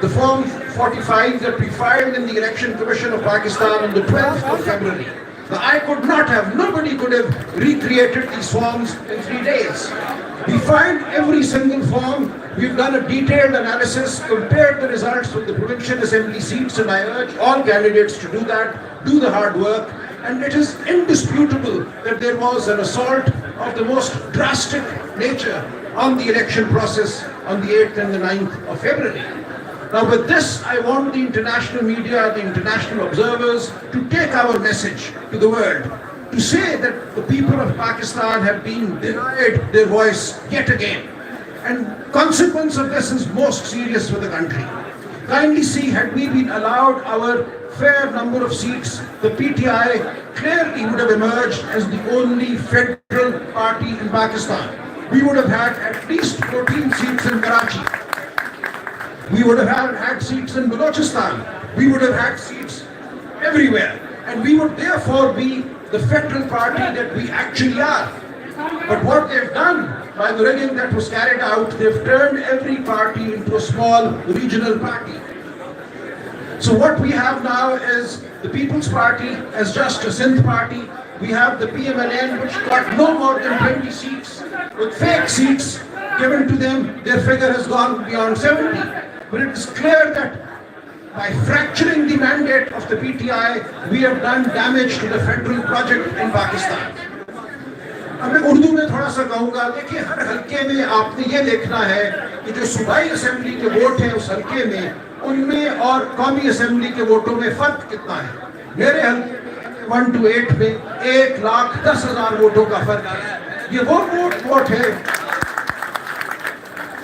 the Form 45 that we filed in the Election Commission of Pakistan on the 12th of February. Now, I could not have, nobody could have recreated these forms in 3 days. We filed every single form, we've done a detailed analysis, compared the results with the Provincial Assembly seats, and I urge all candidates to do that, do the hard work. And it is indisputable that there was an assault of the most drastic nature on the election process on the 8th and the 9th of February. Now with this, I want the international media, the international observers to take our message to the world, to say that the people of Pakistan have been denied their voice yet again. And consequence of this is most serious for the country. Kindly see, had we been allowed our fair number of seats, the PTI clearly would have emerged as the only federal party in Pakistan. We would have had at least 14 seats in Karachi. We would have had seats in Balochistan. We would have had seats everywhere. And we would therefore be the federal party that we actually are. But what they've done by the rigging that was carried out, they've turned every party into a small regional party. So what we have now is the People's Party as just a Sindh party. We have the PMLN, which got no more than 20 seats. With fake seats given to them, their figure has gone beyond 70. But it is clear that by fracturing the mandate of the PTI, we have done damage to the federal project in Pakistan. अब मैं उर्दू में थोड़ा सा कहूँगा, देखिए हर हल्के में आपने ये देखना है कि जो सूबाई असेंबली के वोट हैं उस हल्के में, उनमें और कौमी असेंबली के वोटों में फर्क कितना है। मेरे हल्के 128 में 1,10,000 वोटों का फर्क है। ये वो वोट है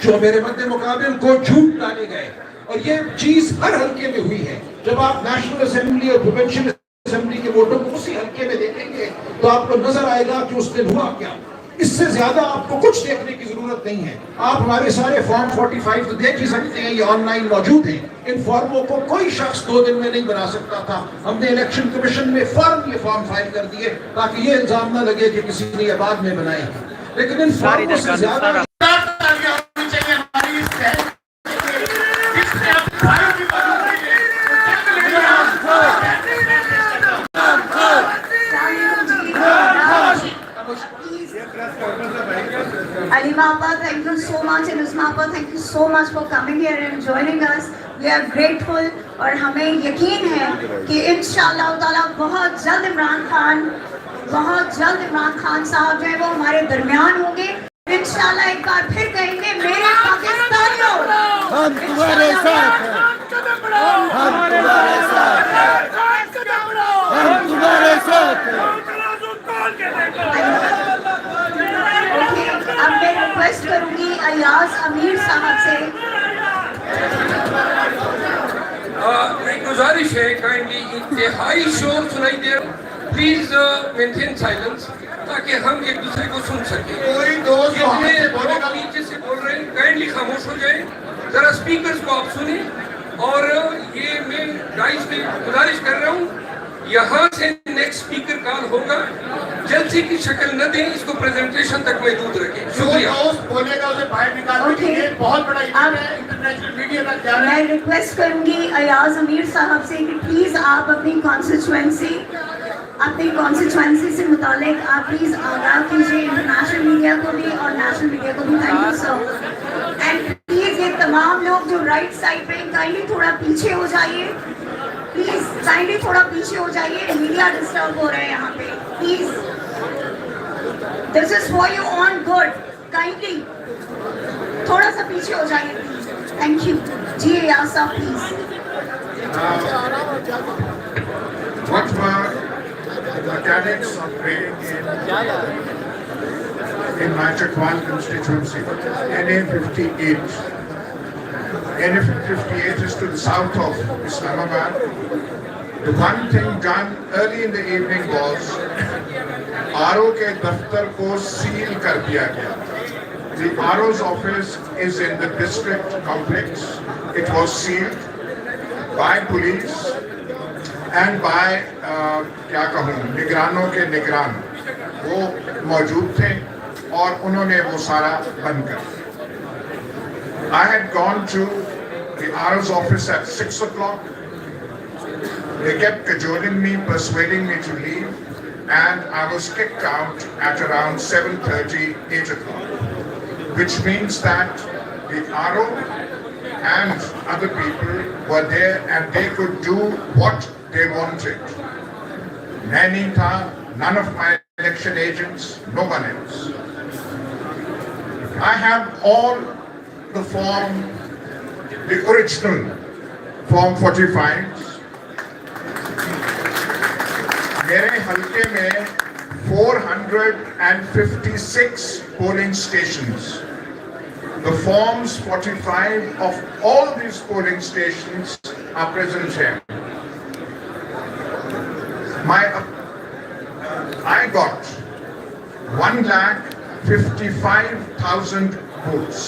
जो मेरे मध्य मुकाबिल को झूठ डाले गए, और ये चीज हर हल्के में हुई है। जब आप नेशनल असेंबली और प्रोविंशियल असेंबली के वोटों को उसी हल्के में देखेंगे तो आपको नजर आएगा कि उस दिन हुआ क्या। इससे ज्यादा आपको कुछ देखने की जरूरत नहीं है। आप हमारे सारे फॉर्म 45 तो देख ही सकते हैं, ये ऑनलाइन मौजूद हैं। इन फॉर्मों को कोई शख्स 2 दिन में नहीं बना सकता था। हमने इलेक्शन कमीशन में फौरन ये फॉर्म फाइल कर दिए ताकि ये इल्जाम न लगे कि किसी ने ये बाद में बनाए। लेकिन इन फॉर्मों से ज्यादा so much for coming here and joining us. We are grateful और हमें यकीन है कि इंशाअल्लाह ताला बहुत जल्द इमरान खान साहब जो है वो हमारे दरमियान होंगे। इंशाअल्लाह एक बार फिर कहेंगे मेरे पाकिस्तानियों, हम तुम्हारे साथ हैं, हम तुम्हारे साथ हैं, हम तुम्हारे साथ हैं। अब मैं रिक्वेस्ट करूंगी अयाज अमीर साहब से। एक गुजारिश है, काइंडली इंतहाई शोर सुनाई दे, प्लीज मेंटेन साइलेंस ताकि हम एक दूसरे को सुन सकें। कोई दोस्त जितने लोग नीचे से बोल रहे हैं काइंडली खामोश हो जाएं, जरा स्पीकर्स को आप सुने। और ये मैं गाइस में गुजारिश कर रहा हूँ, यहाँ से नेक्स्ट स्पीकर कॉल होगा, जलसे की शक्ल न दें, इसको प्रेजेंटेशन तक महदूद रखें। शुक्रिया। बोलेगा उसे बाहर निकाल दीजिए, बहुत बड़ा इवेंट है, इंटरनेशनल मीडिया तक जा रहा है। मैं रिक्वेस्ट करूंगी अयाज अमीर साहब से कि प्लीज आप अपनी कॉन्स्टिट्यूएंसी से मुतालिक आप प्लीज आगाह कीजिए इंटरनेशनल मीडिया को भी और नेशनल मीडिया को भी। Thank you sir. And please ये तमाम लोग जो राइट साइड पे काइंडली थोड़ा पीछे हो जाइए, प्लीज काइंडली थोड़ा पीछे हो जाइए, मीडिया डिस्टर्ब हो रहा है यहाँ पे। Please, this is for you on good, kindly थोड़ा सा पीछे हो जाइए प्लीज। थैंक यू जी। अयाज साहब please. What were the mechanics of playing in my Chakwan constituency, NA58. NA58 is to the south of Islamabad. The one thing done early in the evening was RO के दफ्तर को seal कर दिया गया. The RO's office is in the district complex. It was sealed by police and by क्या कहूँ, निगरानों के निगरान वो मौजूद थे और उन्होंने वो सारा बंद कर दिया। I had gone to the RO's office at 6 o'clock. They kept cajoling me, persuading me to leave, and I was kicked out at around 7:30, 8 o'clock, which means that the RO and other people were there and they could do what they wanted. Nanny tha, none of my election agents, no one else. I have all the form, the original Form 45s. मेरे हल्के में 456 polling stations. The Forms 45 of all these polling stations are present here. I got 1,55,000 votes.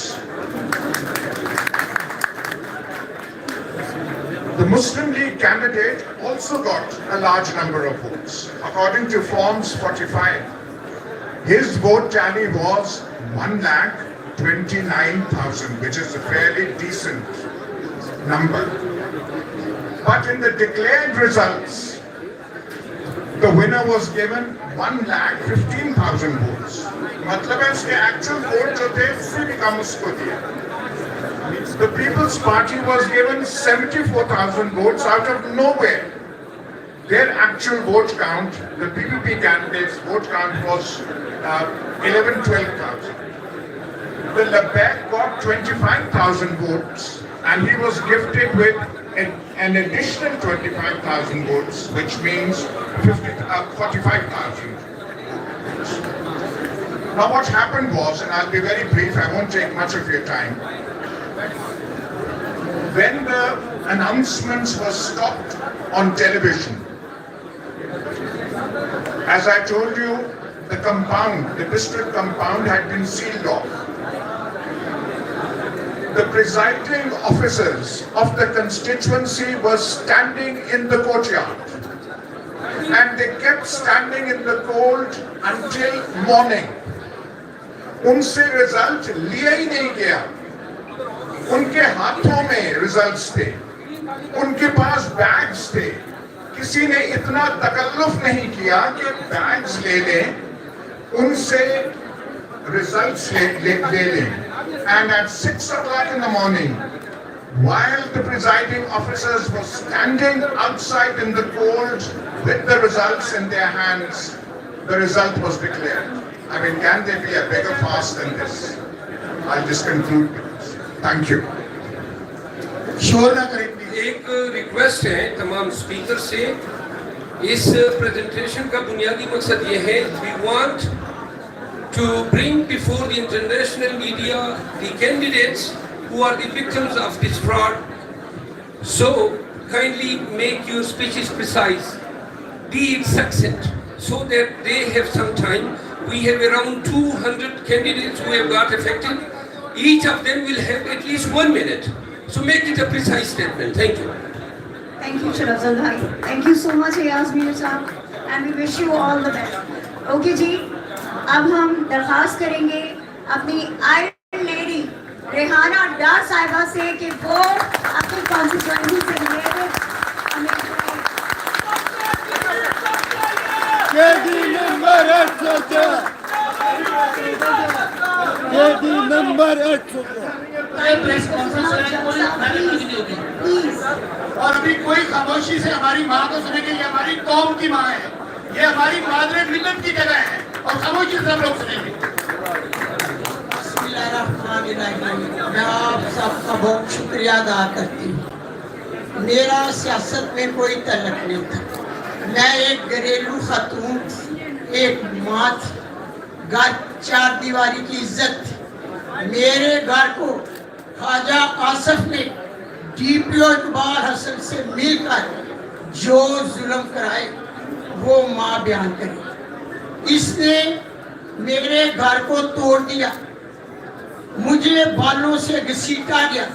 The Muslim League candidate also got a large number of votes. According to Forms 45, his vote tally was 1,29,000, which is a fairly decent number. But in the declared results, the winner was given 1,15,000 votes. मतलब है उसके actual vote जो थे उससे भी कम उसको दिया. The People's Party was given 74,000 votes out of nowhere. Their actual vote count, the PPP candidates' vote count was 11,000-12,000. The Labbaik got 25,000 votes and he was gifted with an additional 25,000 votes, which means 45,000. Now what happened was, and I'll be very brief, I won't take much of your time. When the announcements were stopped on television, as I told you, the compound, the district compound had been sealed off. The presiding officers of the constituency were standing in the courtyard and they kept standing in the cold until morning. उनसे result लिया ही नहीं गया. उनके हाथों में results थे, उनके पास bags थे. किसी ने इतना तकल्लुफ नहीं किया कि बैग्स ले लें, उनसे results ले लें. And at 6 o'clock in the morning, while the presiding officers were standing outside in the cold with the results in their hands, the result was declared. I mean, can there be a bigger fast than this? I'll just conclude with this. Thank you. एक request है तमाम speaker से, इस presentation का बुनियादी मकसद ये है, we want to bring before the international media the candidates who are the victims of this fraud. So kindly make your speeches precise, be it succinct, so that they have some time. We have around 200 candidates who have got affected. Each of them will have at least 1 minute. So make it a precise statement. Thank you. Thank you, Shirafzal bhai. Thank you so much, Ayaz Mir साहब, and we wish you all the best. Okay जी, अब हम दरख्वास्त करेंगे अपनी iron lady Rehana डार साहिबा से कि वो अपनी कॉन्स्टिट्यूएंसी से रिलेटेड اور ابھی کوئی خاموشی سے ہماری ماں کو سنے کہ یہ ہماری قوم کی ماں ہے, یہ ہماری مادر ملت کی جگہ ہے, اور خاموشی سے ہم لوگ سنیں گے. بسم اللہ الرحمن الرحیم. میں آپ سب کا بہت شکریہ ادا کرتی ہوں. میرا سیاست میں کوئی تعلق نہیں تھا. میں ایک گھریلو خاتون, ایک ماں تھی. گھر چار دیواری کی عزت تھی. میرے گھر کو خواجہ آصف نے ڈی پی او اقبال حسن سے مل کر جو ظلم کرائے وہ ماں بیان کری. اس نے میرے گھر کو توڑ دیا, مجھے بالوں سے گھسیٹا گیا,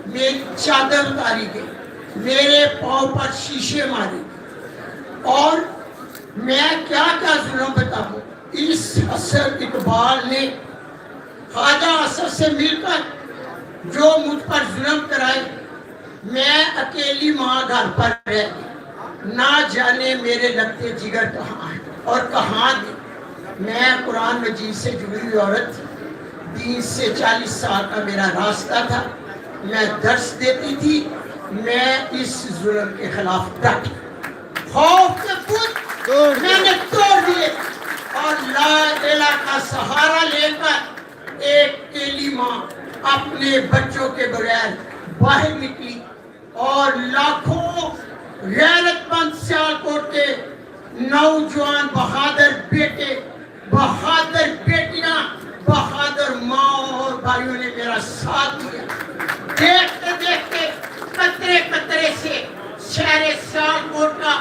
میری چادر اتاری گئی, میرے پاؤں پر شیشے مارے, اور میں کیا کیا ظلم بتاؤں. اس حسن اقبال نے خواجہ آصف سے مل کر جو مجھ پر ظلم کرائے, میں اکیلی ماں گھر پر رہ گئی. نہ جانے میرے لگتے جگر کہاں ہیں اور کہاں گئے. میں قرآن مجید سے جڑی ہوئی عورت, 20 سے 40 سال کا میرا راستہ تھا. میں درس دیتی تھی. میں اس ظلم کے خلاف ڈٹ, خوف کے بت میں نے توڑ دیے, اور لا الہ کا سہارا لے کر ایک اکیلی ماں اپنے بچوں کے بغیر باہر نکلی, اور لاکھوں غیرت مند سیالکوٹ کے نوجوان بہادر بیٹے, بہادر بیٹیاں, بہادر ماں اور بھائیوں نے میرا ساتھ دیا. دیکھتے دیکھتے قطرے قطرے سے شہر سیالکوٹ کا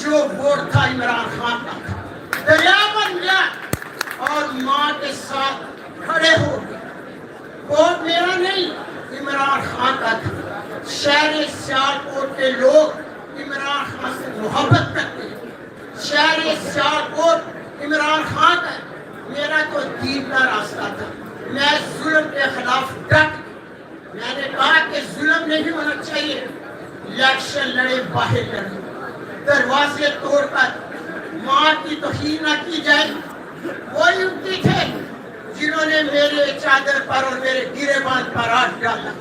جو ووٹ تھا عمران خان کا تھا, دریا بن گیا, اور ماں کے ساتھ کھڑے ہو گئے. ووٹ میرا نہیں, عمران خان کا تھا. شہر سیالکوٹ کے لوگ عمران خان سے محبت کرتے ہیں. شہر سیالکوٹ عمران خان کا ہے. میرا تو دین کا راستہ تھا. میں ظلم کے خلاف ڈٹ, میں نے کہا کہ ظلم نہیں ہونا چاہیے. الیکشن لڑے, باہر لڑے, دروازے توڑ کر ماں کی توہین نہ کی جائے. وہی امتی تھے جنہوں نے میرے چادر پر اور میرے گریبان پر ہاتھ ڈالا.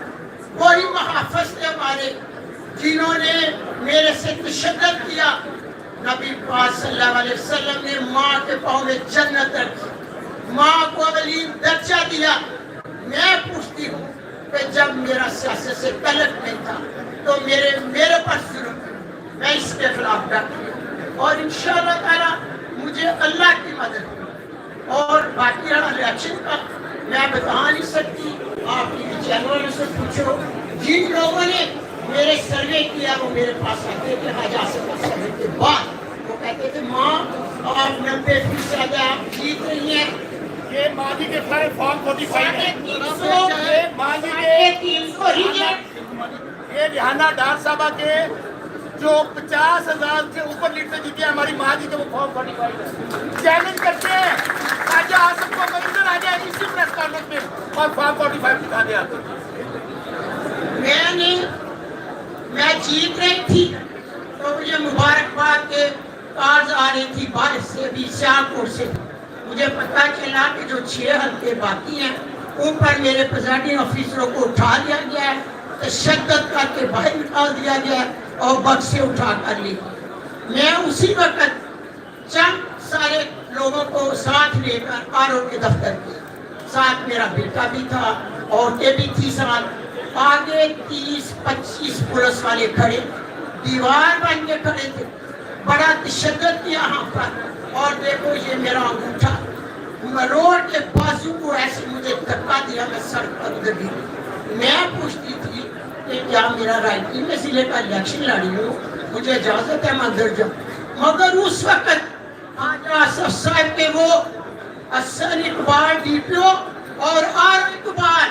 وہی محافظ تھے ہمارے جنہوں نے میرے سے تشدد کیا. نبی پاک صلی اللہ علیہ وسلم نے ماں کے پاؤں میں جنت رکھی, ماں کو اولین درجہ دیا. میں پوچھتی ہوں کہ جب میرا سیاست سے تعلق نہیں تھا تو میرے پر ظلم, میں اس کے خلاف ڈٹی, اور انشاءاللہ تعالیٰ مجھے اللہ کی مدد. اور باقی الیکشن کا میں بتا نہیں سکتی, آپ کی چینلوں سے پوچھو. جن لوگوں نے میرے سروے کیا وہ میرے پاس آتے تھے حاجہ سے سروے کے بعد, وہ کہتے تھے ماں آپ 90% آپ جیت رہی ہیں. یہ ماضی کے سارے فارم 45 ہیں, یہ ماضی کے یہ ریحانہ ڈار صاحبہ کے جو 50,000 سے اوپر لیڈ سے جیتے ہیں ہماری ماں جی کے, وہ فارم 45 ہے. چیلنج کرتے ہیں خواجہ آصف کو منظر آ جائے اسی پریس کانفرنس میں اور فارم 45 دکھا دے آتے. میں جیت رہی تھی تو مجھے مبارکباد کے کارڈز آ رہی تھی باہر سے بھی, سیالکوٹ سے. मुझे पता चला कि जो 6 हल्के बाकी हैं ऊपर मेरे प्रेजाइडिंग ऑफिसरों को उठा लिया गया है, तशद्दुद करके बाहर निकाल दिया गया है और बस से उठा कर ली। मैं उसी वक्त चंद सारे लोगों को साथ लेकर आरओ के दफ्तर के साथ मेरा बेटा भी था, औरतें भी थी साथ, आगे 30-25 पुलिस वाले खड़े, दीवार बन के खड़े थे, बड़ा तशद्दुद किया यहाँ पर। और देखो ये मेरा अंगूठा रोड के बाजू को ऐसे मुझे धक्का दिया, मैं सड़क पर उधर गिरी। मैं पूछती थी कि क्या मेरा रायपुर में जिले का इलेक्शन लड़ी हूँ, मुझे इजाजत है मैं अंदर जाऊँ। मगर उस वक्त आजा आसफ साहब के वो असन इकबाल डीपीओ और आर इकबाल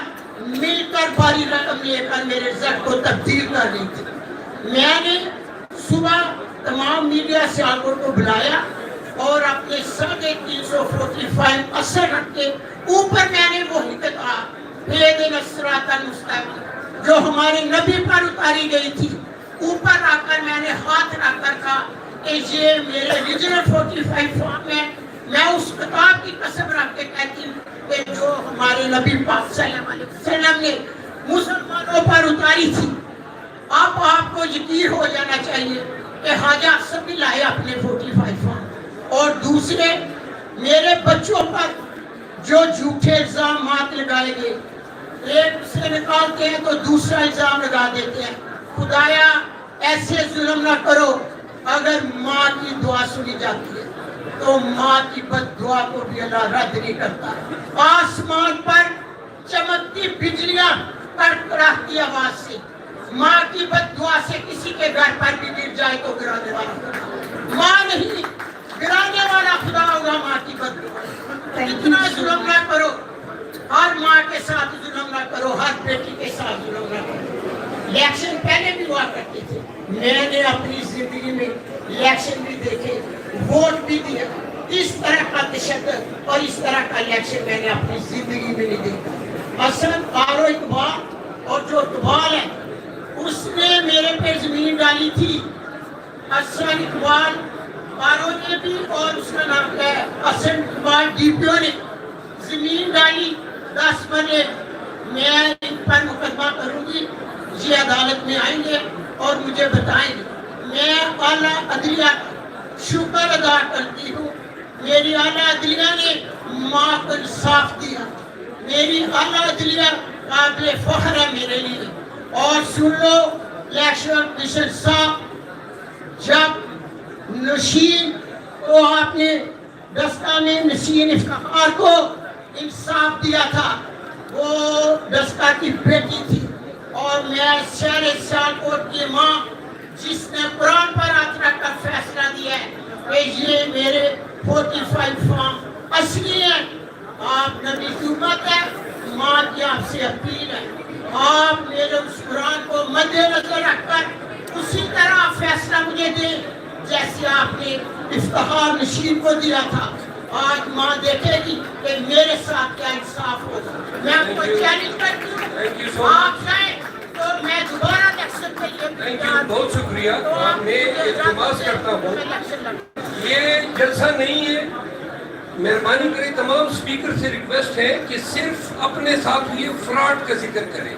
मिलकर भारी रकम लेकर मेरे रिजल्ट को तब्दील कर दी थी। मैंने सुबह तमाम मीडिया सियालकोट को बुलाया और अपने 345 असर रख के ऊपर मैंने वही कहा जो हमारे नबी पर उतारी गई थी, ऊपर आकर मैंने हाथ रखकर कहा कि ये मेरे रीजनल 45 फॉर्म में मैं उस किताब की कसम रख के कहती हूँ कि जो हमारे नबी पाक सल्लल्लाहु अलैहि वसल्लम ने मुसलमानों पर उतारी थी। अब आपको यकीन हो जाना चाहिए कि हाजा सभी लाए अपने 45 फॉर्म। और दूसरे मेरे बच्चों पर जो झूठे इल्जाम लगाए गए, एक से निकालते हैं तो दूसरा इल्जाम लगा देते हैं। खुदाया ऐसे जुल्म ना करो, अगर माँ की दुआ सुनी जाती है तो माँ की बद्दुआ को भी अल्लाह रद्द नहीं करता। आसमान पर चमकती बिजलियां कड़कड़ाती आवाज से माँ की बद्दुआ से किसी के घर पर भी गिर जाए तो गिराने वाला माँ नहीं, गिराने वाला खुदा होगा। माँ की बद्दुआ, इतना जुल्म ना करो, हर माँ के साथ जुल्म ना करो, हर बेटी के साथ जुल्म ना करो। इलेक्शन पहले भी हुआ करते थे, मैंने अपनी जिंदगी में इलेक्शन भी देखे, वोट भी दिया। इस तरह का तशद्दुद और इस तरह का इलेक्शन मैंने अपनी जिंदगी में नहीं देखा। असल आरो इकबाल और जो इकबाल है उसने मेरे पे जमीन डाली थी। असल इकबाल आरो ने भी और उसका नाम क्या है असल इकबाल डीपीओ ने जमीन डाली 10 मरले। मैं इन पर मुकदमा करूंगी, ये अदालत में आएंगे और मुझे बताएंगे। मैं आला अदलिया शुक्र अदा करती हूँ, मेरी आला अदलिया ने माँ को इंसाफ दिया। मेरी आला अदलिया काबिल फख्र है मेरे लिए। और सुन लो इलेक्शन कमीशन साहब, जब नशीन को आपने दस्ता में नशीन इफ्तिखार को इंसाफ दिया था, वो दस्ता की बेटी थी। और मैं शहर सियालकोट की माँ जिसने कुरान पर हाथ रखकर फैसला दिया है कि ये मेरे 45 फॉर्म असली है। आप नबी की उम्मत है, माँ की आपसे अपील है, आप मेरे उस कुरान को मद्देनजर रखकर उसी तरह फैसला मुझे दें जैसे आपने इफ्तिखार नशीन को दिया था। आज माँ देखेगी कि मेरे साथ क्या इंसाफ होगा। मैं आपको चैलेंज करती हूँ, आप चाहें तो मैं दोबारा इलेक्शन के लिए बहुत शुक्रिया। मैं इल्तिमास करता हूँ, ये जलसा नहीं है। मेहरबानी करें, तमाम स्पीकर से रिक्वेस्ट है कि सिर्फ अपने साथ हुए फ्रॉड का जिक्र करें।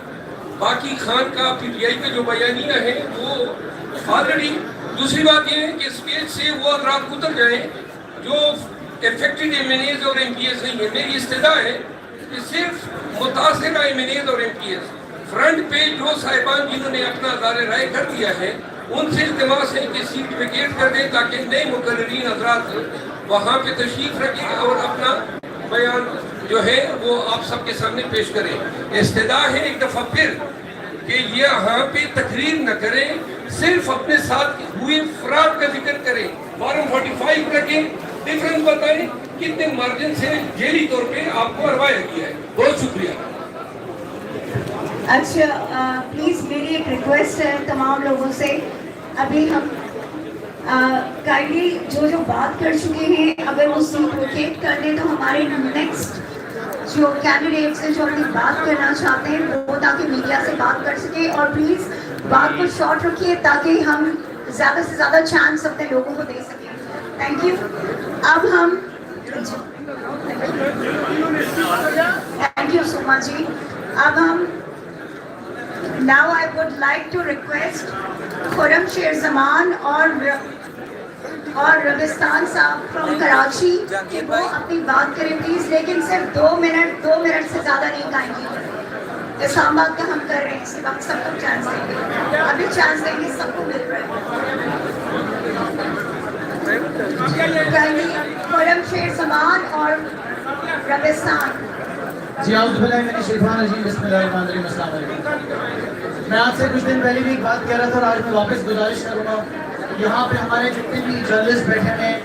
बाकी खान का PTI का जो बयानिया है वो ऑलरेडी। दूसरी बात ये है कि स्टेज से वो रात उतर जाए जो इफेक्टेड MNAs और MPs नहीं है। मेरी इस्तदा है कि सिर्फ मुतासिरा MNAs और MPs फ्रंट पे जो साहिबान जिन्होंने अपना दारे राय कर दिया है उनसे इल्तिमास है कि सीट वेकेट कर दें ताकि नए मुकर्रीन हजरात वहाँ पे तशरीफ रखें और अपना बयान जो है वो आप सबके सामने पेश करें। इस्तदा है एक दफ़ा फिर कि ये यहाँ पे तकरीर न करें, सिर्फ अपने साथ हुए फ्रॉड का जिक्र करें, फॉर्म 45 रखें, डिफरेंस बताएं कितने मार्जिन से जेली तौर पे आपको हरवाया गया है। बहुत शुक्रिया। अच्छा, प्लीज़ मेरी एक रिक्वेस्ट है तमाम लोगों से, अभी हम काइंडली जो बात कर चुके हैं अगर वो सीट वेकेट कर दें तो हमारे नेक्स्ट जो कैंडिडेट्स हैं जो अपनी बात करना चाहते हैं वो ताकि मीडिया से बात कर सके। और प्लीज़ बात को शॉर्ट रखिए ताकि हम ज़्यादा से ज़्यादा चांस अपने लोगों को दे सकें। Thank you. अब हम Thank you so much जी. अब हम now I would like to request Khurram शेर जमान और रबिस्तान साहब फ्रॉम कराची कि वो अपनी बात करें प्लीज, लेकिन सिर्फ 2 मिनट से ज़्यादा नहीं काइंडली. इस्लामाबाद का हम कर रहे हैं, इसके बाद सबको चांस देंगे, अभी चांस देंगे, सबको मिल रहा है. खुरम शेर जमान और रबिस्तान. जी मैं आपसे कुछ दिन पहले भी एक बात कह रहा था और आज मैं वापस गुजारिश करूँगा. यहाँ पे हमारे जितने भी जर्नलिस्ट बैठे हैं,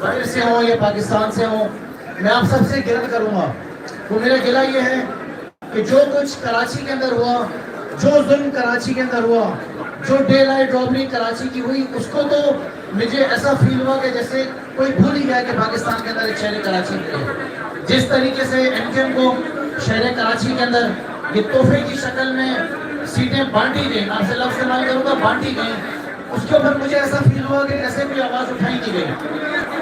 बाहर से हों या पाकिस्तान से हों, मैं आप सबसे गिला करूँगा. वो मेरा गिला ये है कि जो कुछ कराची के अंदर हुआ, जो जुल्म कराची के अंदर हुआ, जो डे लाइट रॉबरी कराची की हुई, उसको तो मुझे ऐसा फील हुआ कि जैसे कोई भूल ही गया कि पाकिस्तान के अंदर एक शहर कराची है. जिस तरीके से एमकेएम को शहर कराची के अंदर ये तोहफे की शक्ल में सीटें बांटी गई, आपसे लफ्ज़ इस्तेमाल करूँगा, बांटी गई, उसके ऊपर मुझे ऐसा फील हुआ कि ऐसे कोई आवाज़ उठाई नहीं गई.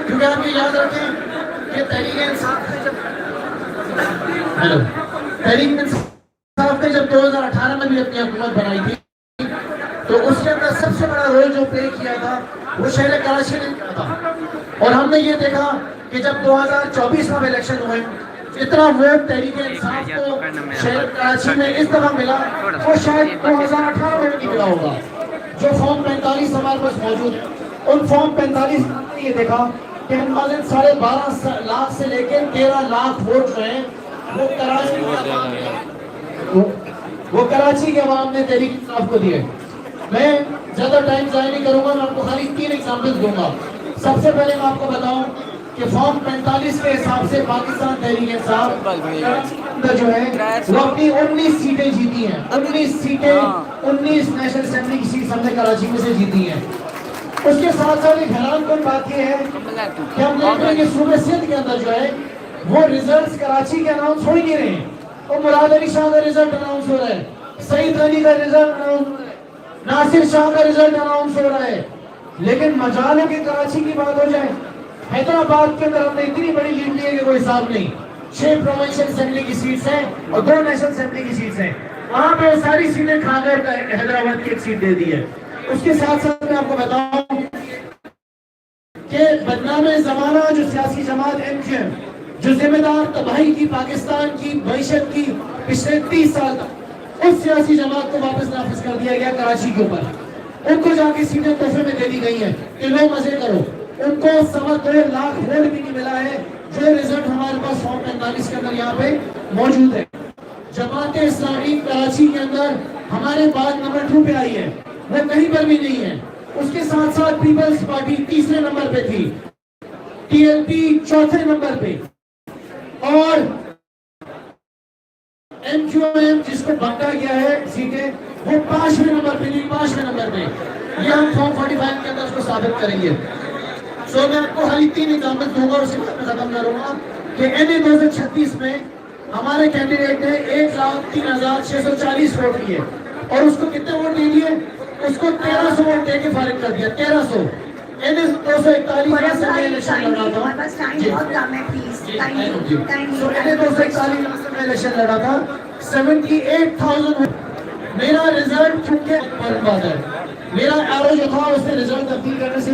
क्योंकि आप ये याद रखें कि तहरीक इंसाफ ने जब 2018 में भी अपनी हुकूमत बनाई थी, तो उसके अंदर सबसे बड़ा रोल जो प्ले किया था वो शहर कराची ने किया था. और हमने ये देखा कि जब 2024 में इलेक्शन हुए, इतना वोट तहरीक इंसाफ को शहर कराची में इस तरह मिला वो शायद 2018 में नहीं मिला होगा. जो फॉर्म 45 हमारे पास मौजूद है, उन फॉर्म 45 में ये देखा कि अंदाज़न 12.5 लाख से लेकर 13 लाख वोट जो हैं वो कराची के अवाम ने तहरीक इंसाफ को दिए. मैं ज़्यादा टाइम ज़ाया नहीं करूँगा, मैं आपको खाली 3 एग्जाम्पल्स दूंगा. सबसे पहले मैं आपको बताऊँ कि फॉर्म 45 के हिसाब से पाकिस्तान तहरीक इंसाफ जो है वो अपनी 19 सीटें जीती हैं. 19 सीटें, 19 नेशनल असेंबली की सीट हमने कराची में से जीती हैं. उसके साथ साथ एक हैरान कौन बात ये है कि हम देख रहे हैं कि सूबे सिंध के अंदर जो है वो रिजल्ट्स कराची के अनाउंस हो ही नहीं रहे हैं. और मुराद अली शाह का रिजल्ट अनाउंस हो रहा है, सईद अली का रिजल्ट अनाउंस हो रहा है, नासिर शाह का रिजल्ट अनाउंस हो रहा है. लेकिन मजाल है कि कराची की बात हो जाए, हैदराबाद के अंदर हमने इतनी बड़ी लीड ली है कि कोई हिसाब नहीं. 6 प्रोविंशियल असेंबली की सीट्स हैं और 2 नेशनल असेंबली की सीट्स हैं. वहाँ पे सारी सीटें खाकर हैदराबाद की एक सीट दे दी है. उसके साथ साथ मैं आपको बताऊं कि बदनामे ज़माना जो सियासी जमात एमकेएम जो जिम्मेदार तबाही की पाकिस्तान की मईशत की पिछले 30 साल तक, उस सियासी जमात को वापस नाफिज कर दिया गया कराची के ऊपर. उनको जाके सीटें तोहफे में दे दी गई हैं कि लो मजे करो. उनको 2.25 लाख वोट भी नहीं मिला है, जो रिजल्ट हमारे पास फॉर्म 45 के अंदर यहाँ पे मौजूद है. जमात इस्लामी कराची के अंदर हमारे पास नंबर 2 पे आई है, वो कहीं पर भी नहीं है. उसके साथ साथ पीपल्स पार्टी तीसरे नंबर पे थी, टीएलपी चौथे नंबर पे, और एमक्यूएम जिसको बांटा गया है सीटें वो 5वें नंबर पे नहीं, 5वें नंबर पे. ये हम फॉर्म 45 के अंदर उसको साबित करेंगे. सो मैं आपको खाली 3 एग्जाम्पल दूंगा और उसके बाद मैं खत्म करूंगा कि NA 2036 में हमारे कैंडिडेट ने 1,03,640 वोट लिए और उसको कितने वोट दे दिए? उसको 1300 वोट दे के फारिग कर दिया. 1300. NA 241 में इलेक्शन लड़ा था. NA 241 में इलेक्शन लड़ा था. 78,000. मेरा रिजल्ट चुनके बात है, मेरा एरो जो था उसने रिजल्ट तब्दील करने से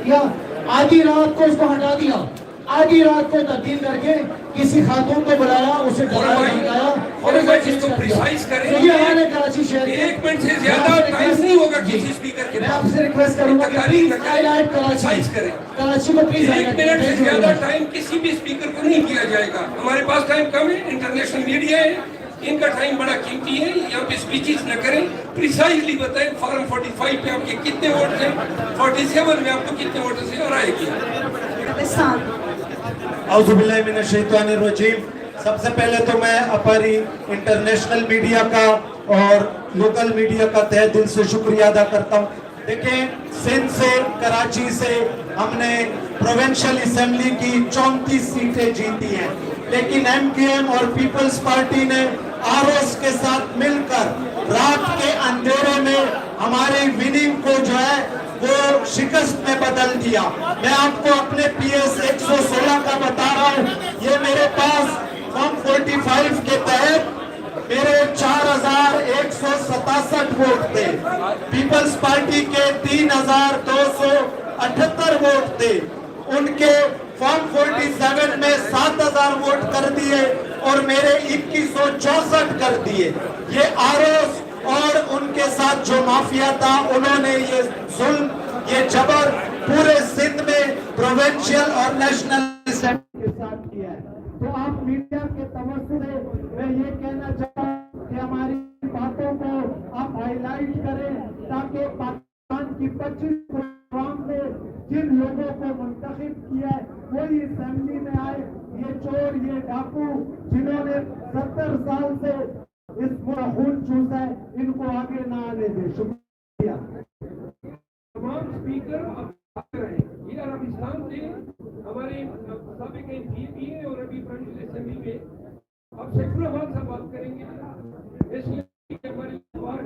किया. आधी रात को उसको हटा दिया, आधी रात को तब्दील करके किसी खातून को बुलाया, उसे डराया धमकाया और इसको प्रिसाइज करें. ये हमारे कराची शहर के 1 मिनट से ज्यादा टाइम नहीं होगा किसी स्पीकर के. मैं आपसे रिक्वेस्ट करूंगा कि प्लीज हाईलाइट कराची करें. कराची को प्लीज 1 मिनट से ज्यादा टाइम किसी भी स्पीकर को नहीं किया जाएगा. हमारे पास टाइम कम है, इंटरनेशनल मीडिया है, इनका टाइम बड़ा कीमती है. यहाँ पे स्पीचेस न करें, प्रिसाइजली बताएं फॉर्म 45 पे आपके कितने वोट थे, 47 में आपको कितने वोट से हराए गए. सबसे पहले तो मैं हमारी इंटरनेशनल मीडिया का और लोकल मीडिया का तहे दिल से शुक्रिया अदा करता हूँ. देखिए, सिंध से, कराची से हमने प्रोविंशियल असेंबली की 34 सीटें जीती हैं, लेकिन एमकेएम और पीपल्स पार्टी ने आरओस के साथ मिलकर रात के अंधेरे में हमारी विनिंग को जो है वो शिकस्त में बदल दिया। मैं आपको अपने PS 116 का बता रहा हूँ, ये मेरे पास फॉर्म 45 के तहत मेरे 4167 वोट थे, पीपल्स पार्टी के 3278 वोट थे, उनके फॉर्म 47 में 7000 वोट कर दिए और मेरे 2164 कर दिए। ये आरोस और उनके साथ जो माफिया था, उन्होंने ये जुल्म, ये जबर पूरे सिंध में प्रोविंशियल और नेशनल असेंबली के साथ किया है। तो आप मीडिया के तवज्जो से मैं ये कहना चाहता हूँ कि हमारी बातों को आप हाईलाइट करें, ताकि पाकिस्तान की 25 प्रोग्राम में जिन लोगों को मुंतखब किया है वही असेंबली में आए। ये चोर, ये डाकू, जिन्होंने 70 साल से इस पूरा खून चूसा है, इनको आगे ना आने दे। शुक्रिया। तमाम स्पीकर अब रहे, ये अरबिस्तान से हमारे साबिक MP है और अभी फ्रंट असेंबली में अब सेकुलर साहब बात करेंगे, इसलिए हमारी और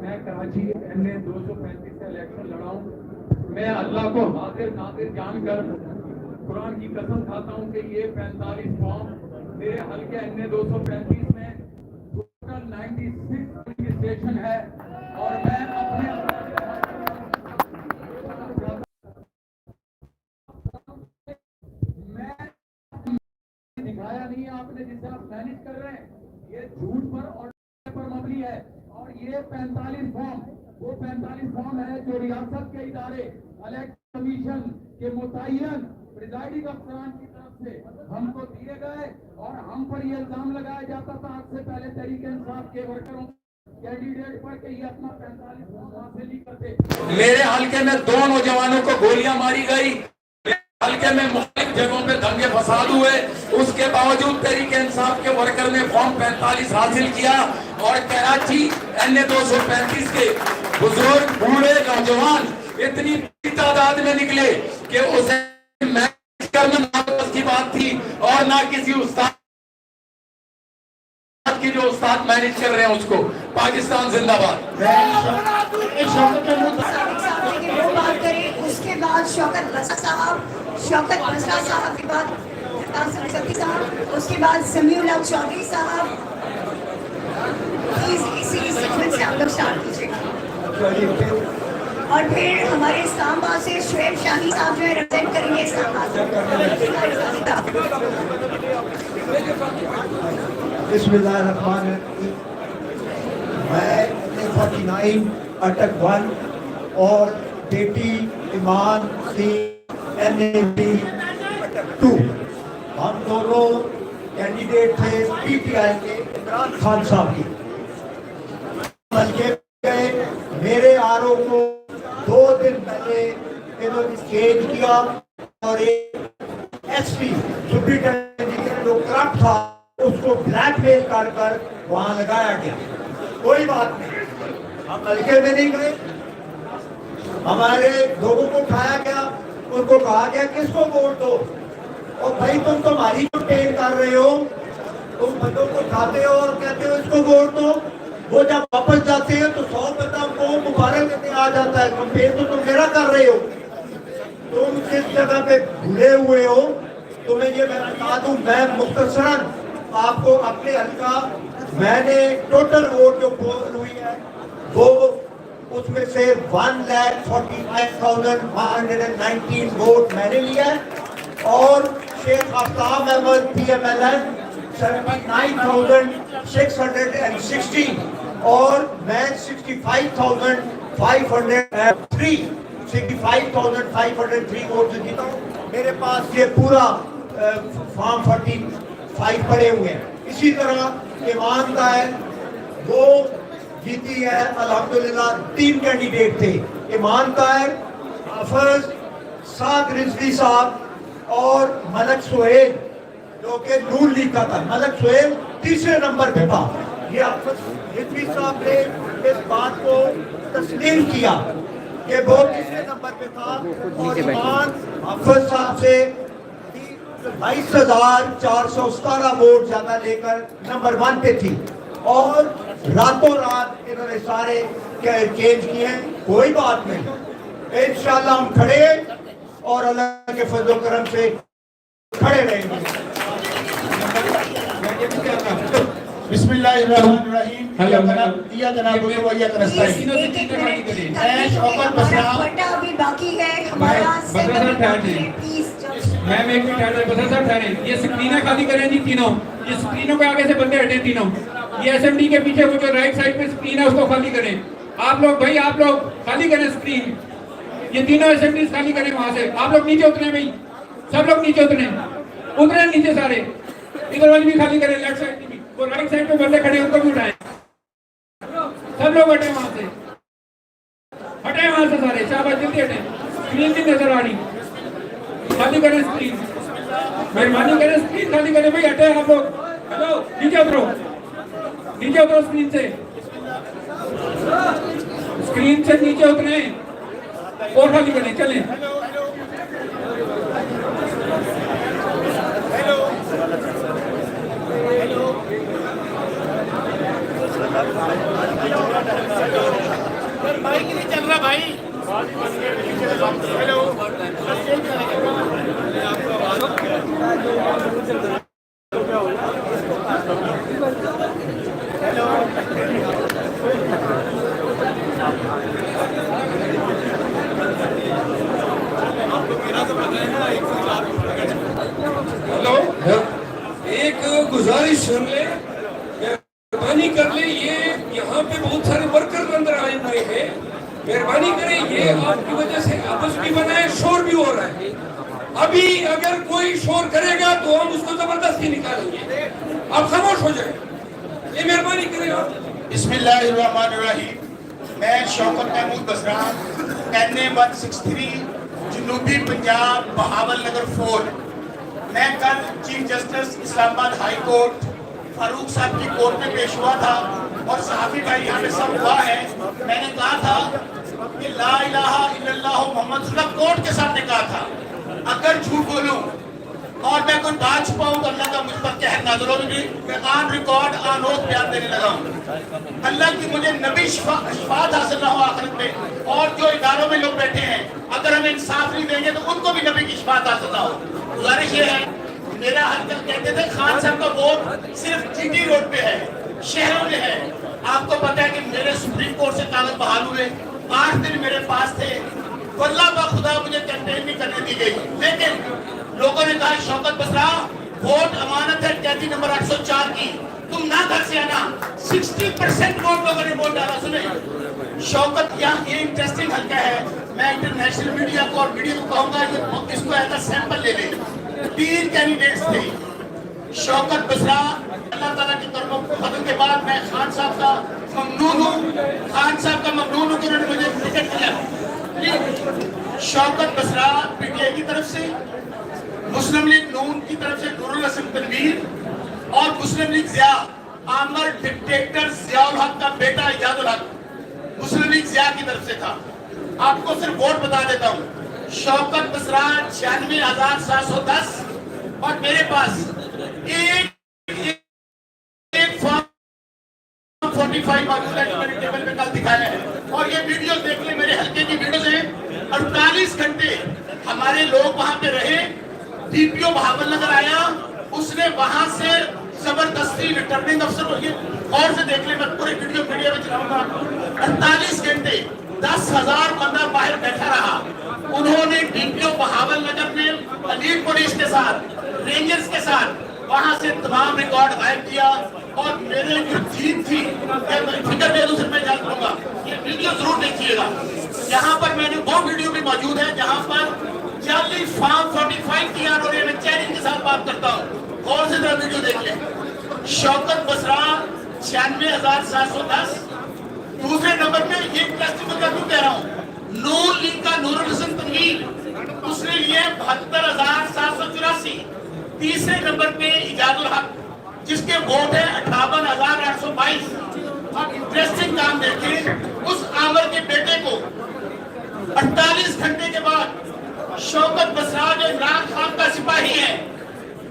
मैं कराची NA 235 से इलेक्शन लड़ा हूँ। मैं अल्लाह को हाजिर नाजिर जानकर कुरान की कसम खाता हूँ कि ये 45 फॉर्म मेरे हल्के NA 235 में टोटल 96 रजिस्ट्रेशन है और मैं अपने दिखाया नहीं है आपने, जिसे आप मैनेज कर रहे हैं, ये झूठ पर मबनी है। और ये 45 फॉर्म वो 45 फॉर्म है जो रियासत के इदारे इलेक्शन कमीशन के मुतय्यन प्रिजाइडिंग अफसरान की तरफ से हमको दिए गए और हम पर ये इल्जाम लगाया जाता था आज से पहले तहरीक इंसाफ के वर्करों कैंडिडेट पर कि ये अपना 45 फॉर्म हासिल नहीं करते। मेरे हल्के में 2 नौजवानों को गोलियां मारी गई, हल्के में मुख्तलिफ जगहों पे दंगे फसाद हुए, उसके बावजूद तहरीक इंसाफ के वर्कर ने फॉर्म 45 हासिल किया और कराची NA 235 के बुजुर्ग, बूढ़े, नौजवान इतनी तादाद में निकले कि उसे मैनेज करना ना बस की बात थी और ना किसी उस्ताद की, जो उस्ताद मैनेज कर रहे हैं उसको। पाकिस्तान जिंदाबाद। वो बात करें, उसके बाद शौकत बसरा साहब के बाद साहब, उसके बाद समीउल्लाह चौधरी साहब। इसी सेगमेंट से आप लोग स्टार्ट कीजिएगा और फिर हमारे इस्लामाबाद से शुएब शाही साहब जो है रिप्रेजेंट करेंगे इस्लामाबाद। बिस्मिल्लाहिर्रहमानिर्रहीम। मैं 49 अटक 1 और बेटी ईमान सिंह NAB अटक 2, हम दोनों कैंडिडेट थे PTI के इमरान खान साहब की। गए मेरे आरोप को 2 दिन पहले इन्होंने चेंज किया और एक SP सुप्रिंटेंडेंट जो करप्ट था उसको ब्लैकमेल कर वहां लगाया गया। कोई बात नहीं, हम हल्के में नहीं गए, हमारे लोगों को उठाया गया, उनको कहा गया किसको वोट दो, और भाई तुम तुम्हारी जो टेन कर रहे हो, तुम बंदों को उठाते हो और कहते हो इसको वोट दो, वो जब वापस जाते हैं तो 100 बंदा को मुबारक देने आ जाता है। कंपेयर तो तुम मेरा कर रहे हो, तुम किस जगह पे भूले हुए हो। तुम्हें ये मैं बता दूं, मैं मुख्तसरन आपको अपने हल्का, मैंने टोटल वोट जो पोल हुई है वो उसमें से 1,45,119 वोट मैंने लिया है और शेख आफ्ताब अहमद PMLN 79,616 और मैं 65,503 वोट जीता हूँ। मेरे पास ये पूरा फॉर्म 45 पड़े हुए हैं। इसी तरह ईमान का है, वो जीती है अल्हम्दुलिल्लाह। 3 कैंडिडेट थे, ईमान का है, हाफिज साद रिजवी साहब और मलक सुहेल जो कि नून लीग का था। मलक सुहेल तीसरे नंबर पे था। ये रिजवी साहब ने इस बात को तस्लीम किया कि वो तीसरे नंबर पे था और ईमान हाफिज साहब से 22,417 वोट ज्यादा लेकर नंबर 1 पे थी اور راتوں رات انہوں نے سارے چینج کیے ہیں. کوئی بات نہیں, انشاءاللہ ہم کھڑے ہیں اور اللہ کے فضل و کرم سے کھڑے رہیں گے. بسم اللہ الرحمن الرحیم. ایاک نعبد و ایاک نستعین. میں شوکت بسرا. ابھی باقی ہے ہمارا میم ایک منٹ بسر صاحب ٹھہریں. یہ سکرینیں خالی کریں جی تینوں. یہ سکرینوں کے آگے سے بندے ہٹیں تینوں. یہ ایس ایم ڈی کے پیچھے وہ جو رائٹ سائڈ پہ سکرین ہے اس کو خالی کریں. آپ لوگ بھائی آپ لوگ خالی کریں سکرین. یہ تینوں ایس ایم ڈیز خالی کریں وہاں سے. آپ لوگ نیچے اتریں بھائی, سب لوگ نیچے اتریں نیچے سارے. ادھر والی بھی خالی کریں, لیفٹ سائڈ کی بھی. وہ رائٹ سائڈ پہ بندے کھڑے ان کو بھی اٹھائیں. سب لوگ ہٹیں وہاں سے, ہٹیں وہاں سے سارے. شاباش جلدی ہٹیں. سکرین بھی نظر آ رہی. خالی کریں سکرین, مہربانی کریں سکرین خالی کریں بھائی. ہٹیں آپ لوگ. ہلو نیچے اترو, نیچے اترو سکرین سے. سکرین سے نیچے اتریں اور خالی کریں. چلیں بھائی کے لیے چل رہا بھائی. ایک گزارش کر لیں, مہربانی کر لیں. یہ یہاں پہ بہت سارے ورکر اندر آئے ہوئے ہیں. مہربانی کریں یہ آپ کی وجہ سے آپس بھی بنا ہے, شور بھی ہو رہا ہے. ابھی اگر کوئی شور کرے گا تو ہم اس کو زبردستی نکالیں گے. آپ خاموش ہو جائیں. یہ مہربانی کریں آپ. بسم اللہ الرحمن الرحیم. میں شوکت محمود بسرا, NA 163 جنوبی پنجاب, بہاول نگر 4. میں کل چیف جسٹس اسلام آباد ہائی کورٹ فاروق صاحب کی کورٹ میں پیش ہوا تھا اور صحافی بھائی یہاں پہ سب ہوا ہے. میں نے کہا تھا کہ لا الہ الا اللہ محمد رسول اللہ, کورٹ کے سامنے کہا تھا اگر جھوٹ بولوں اور میں کوئی بات چھپاؤں تو اللہ کا مجھ پر قہر نازل ہوگی. میں آن ریکارڈ آن اوتھ بیان دینے لگا ہوں. اللہ کی مجھے نبی شفاعت حاصل نہ ہو آخرت میں, اور جو اداروں میں لوگ بیٹھے ہیں اگر ہمیں انصاف نہیں دیں گے تو ان کو بھی نبی کی شفاعت حاصل نہ ہو. گزارش یہ ہے, میرا حلقہ کہتے تھے خان صاحب کا ووٹ صرف جی ٹی روڈ پہ ہے, شہروں میں ہے. آپ کو پتا ہے کہ میرے سپریم کورٹ سے کاغذ بحال ہوئے, 8 دن میرے پاس تھے. واللہ با خدا مجھے کیمپین نہیں کرنے دی گئی, لیکن لوگوں نے کہا شوکت بسرا ووٹ امانت ہے قیدی نمبر 804 کی, تم نہ گھر سے آنا. 60% ووٹ لوگوں نے ووٹ ڈالا. سنیں شوکت, یہ انٹرسٹنگ حلقہ ہے. میں انٹرنیشنل میڈیا کو اور میڈیا کو کہوں گا اس کو ایز اے سیمپل لے لیں. 3 کینڈیڈیٹس تھے. شوکت بسرا, اللہ تعالیٰ کی طرف فضل کے بعد میں خان صاحب کا ممنون ہوں. خان صاحب کا ممنون ہوں کہ انہوں نے مجھے ٹکٹ دیا. شوکت بسرا PTI کی طرف سے, مسلم لیگ نون کی طرف سے نور الحسن تنویر, اور مسلم لیگ ضیاء عامر ڈکٹیٹر ضیاء الحق کا بیٹا ایجاد الحق مسلم لیگ ضیاء کی طرف سے تھا. آپ کو صرف ووٹ بتا دیتا ہوں. شوکت بسرا 96,710, اور میرے پاس ایک فارم 45 موجود ہے جو میں نے ٹیبل پہ کل دکھایا ہے. اور یہ ویڈیو دیکھ لیں, میرے حلقے کی ویڈیوز ہیں. 48 گھنٹے ہمارے لوگ وہاں پہ رہے. DPO بہاول نگر آیا, اس نے وہاں سے زبردستی ریٹرننگ افسر, یہ اور سے دیکھ لیں, میں پورے ویڈیو میڈیا میں چلاؤں گا. 48 گھنٹے 10,000 بندہ باہر بیٹھا رہا. انہوں نے DPO بہاول نگر میں علیل پولیس کے ساتھ, رینجرز کے ساتھ وہاں سے تمام ریکارڈ غائب کیا. اور میرے جو جیت تھی, فکر دے دوسرے میں جان کروں گا, یہ ویڈیو ضرور دیکھیے گا. یہاں پر میں نے وہ ویڈیو بھی موجود ہے جہاں پر جعلی فارم 45 تیار ہو رہے ہیں. میں چیلنج کے ساتھ بات کرتا ہوں, اور سے ذرا ویڈیو دیکھ لیں. شوکت بسرا 96,710. دوسرے نمبر پہ یہ پلاسٹک میں کیوں کہہ رہا ہوں, نون لیگ کا نور الحسن تنویر, اس نے لیے 72,784. تیسرے نمبر پہ ایجاد الحق جس کے ووٹ ہیں 58,822. اب انٹرسٹنگ کام دیکھیں, اس عامر کے بیٹے کو 48 گھنٹے کے بعد شوکت بسرا جو عمران خان کا سپاہی ہے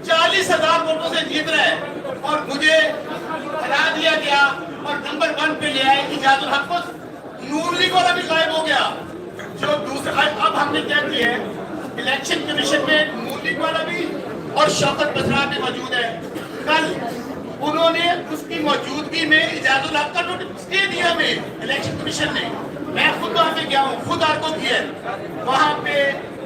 40,000 ووٹوں سے جیت رہے ہیں. اور مجھے हटा दिया गया और नंबर 1 पे ले आए इजाजुल हक को, नून लीग वाला भी गायब हो गया। जो दूसरा अब हमने क्या किया है, इलेक्शन कमीशन में नून लीग वाला भी और शौकत बसरा भी मौजूद है। कल उन्होंने उसकी मौजूदगी में इजाजुल हक का नोटिस दे दिया हमें इलेक्शन कमीशन ने। मैं खुद वहां पे गया हूँ, खुद आर्को किया, वहां पे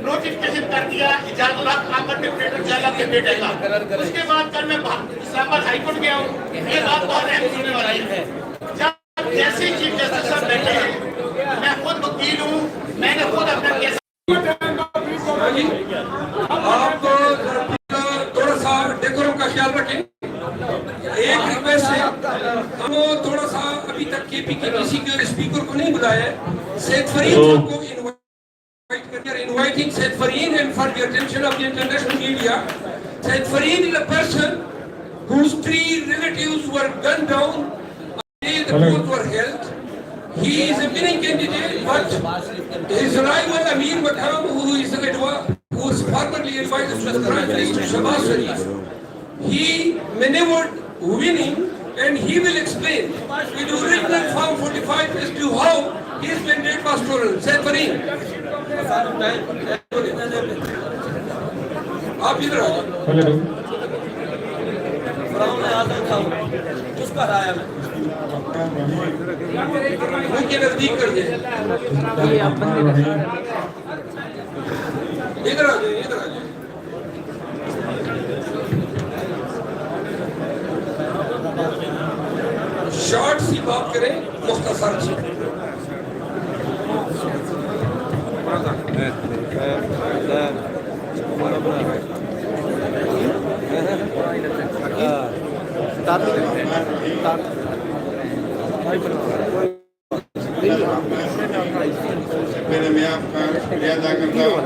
नोटिफिकेशन कर दिया इजाजुल हक आकर डिप्टी जाला के बेटे का। उसके बाद कल मैं इस्लामाबाद हाईकोर्ट गया हूँ, ये बात बहुत अहम होने वाली है। जब जैसे चीफ जस्टिस साहब बैठे हैं, मैं खुद वकील हूँ, मैंने खुद अपना केस। आप थोड़ा सा डेकोरम का ख्याल रखें। एक रिक्वेस्ट है, हम थोड़ा सा अभी तक केपी के किसी के स्पीकर को नहीं बुलाया है। सैयद फरीद साहब को इनवाइट करके, inviting Said Fareed and for the attention of the international media. Said Fareed is a person whose 3 relatives were gunned down and the polls were held. He is a winning candidate, but his rival Amir Makham, who is formerly advisor to the Prime Minister Shahbaz Sharif, he maneuvered winning, and he will explain in the original Form 45 as to how his mandate was stolen. Said Fareed, आप इधर आ जाओ। मुझे नजदीक कर दे, इधर आ जाओ, इधर आ जाओ। शॉर्ट सी बात करें, मुख्तसर सी। पहले मैं आपका शुक्रिया अदा करता हूँ,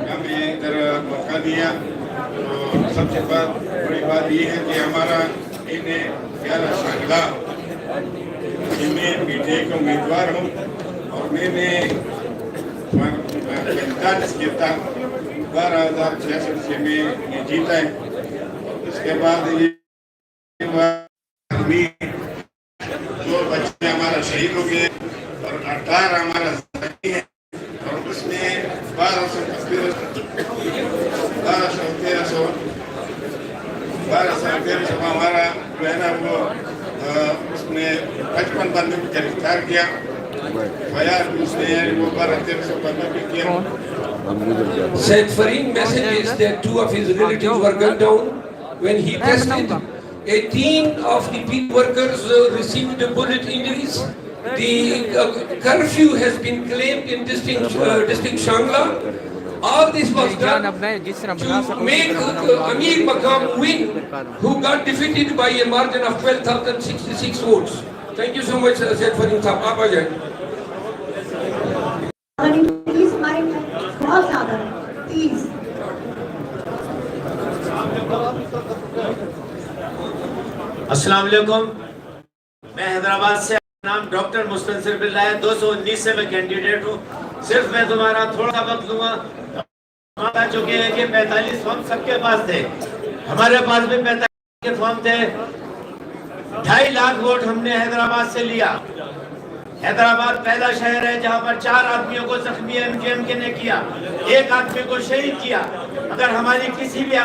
हमें इधर मौका दिया। तो सबसे बड़ी बात ये है कि हमारा इन्हें 11 शांगला जिनमें PTI का उम्मीदवार हूँ और मैंने 45 के तक 12,066 से मैं ये जीता है। उसके बाद ये जो बच्चे हमारा शहीद हो गए और 18 हमारा जख्मी है और उसमें 1213 हमारा जो है ना वो उसने 55 बंदों को गिरफ्तार किया। उसने वो 1200 बंदों को किया। Said Fareed messages that 2 of his relatives were gunned down when he tested. 18 of the pit workers received bullet injuries. The curfew has been claimed in district Shangla. All this was done to make Amir Makham win, who got defeated by a margin of 12,066 votes. Thank you so much, Said Fareed Sahab. आप आ जाएं। Please हमारे बहुत ज्यादा please. अस्सलाम वालेकुम, मैं हैदराबाद से, नाम डॉक्टर मुस्तनसिर बिल्ला है, 219 से मैं कैंडिडेट हूँ। सिर्फ मैं तुम्हारा थोड़ा वक्त लूंगा। हमारा चुके हैं कि 45 फॉर्म सबके पास थे, हमारे पास भी 45 के फॉर्म थे। 2.5 लाख वोट हमने हैदराबाद से लिया। हैदराबाद पहला शहर है जहाँ पर 4 आदमियों को जख्मी MKM ने किया, 1 आदमी को शहीद किया। अगर हमारी किसी भी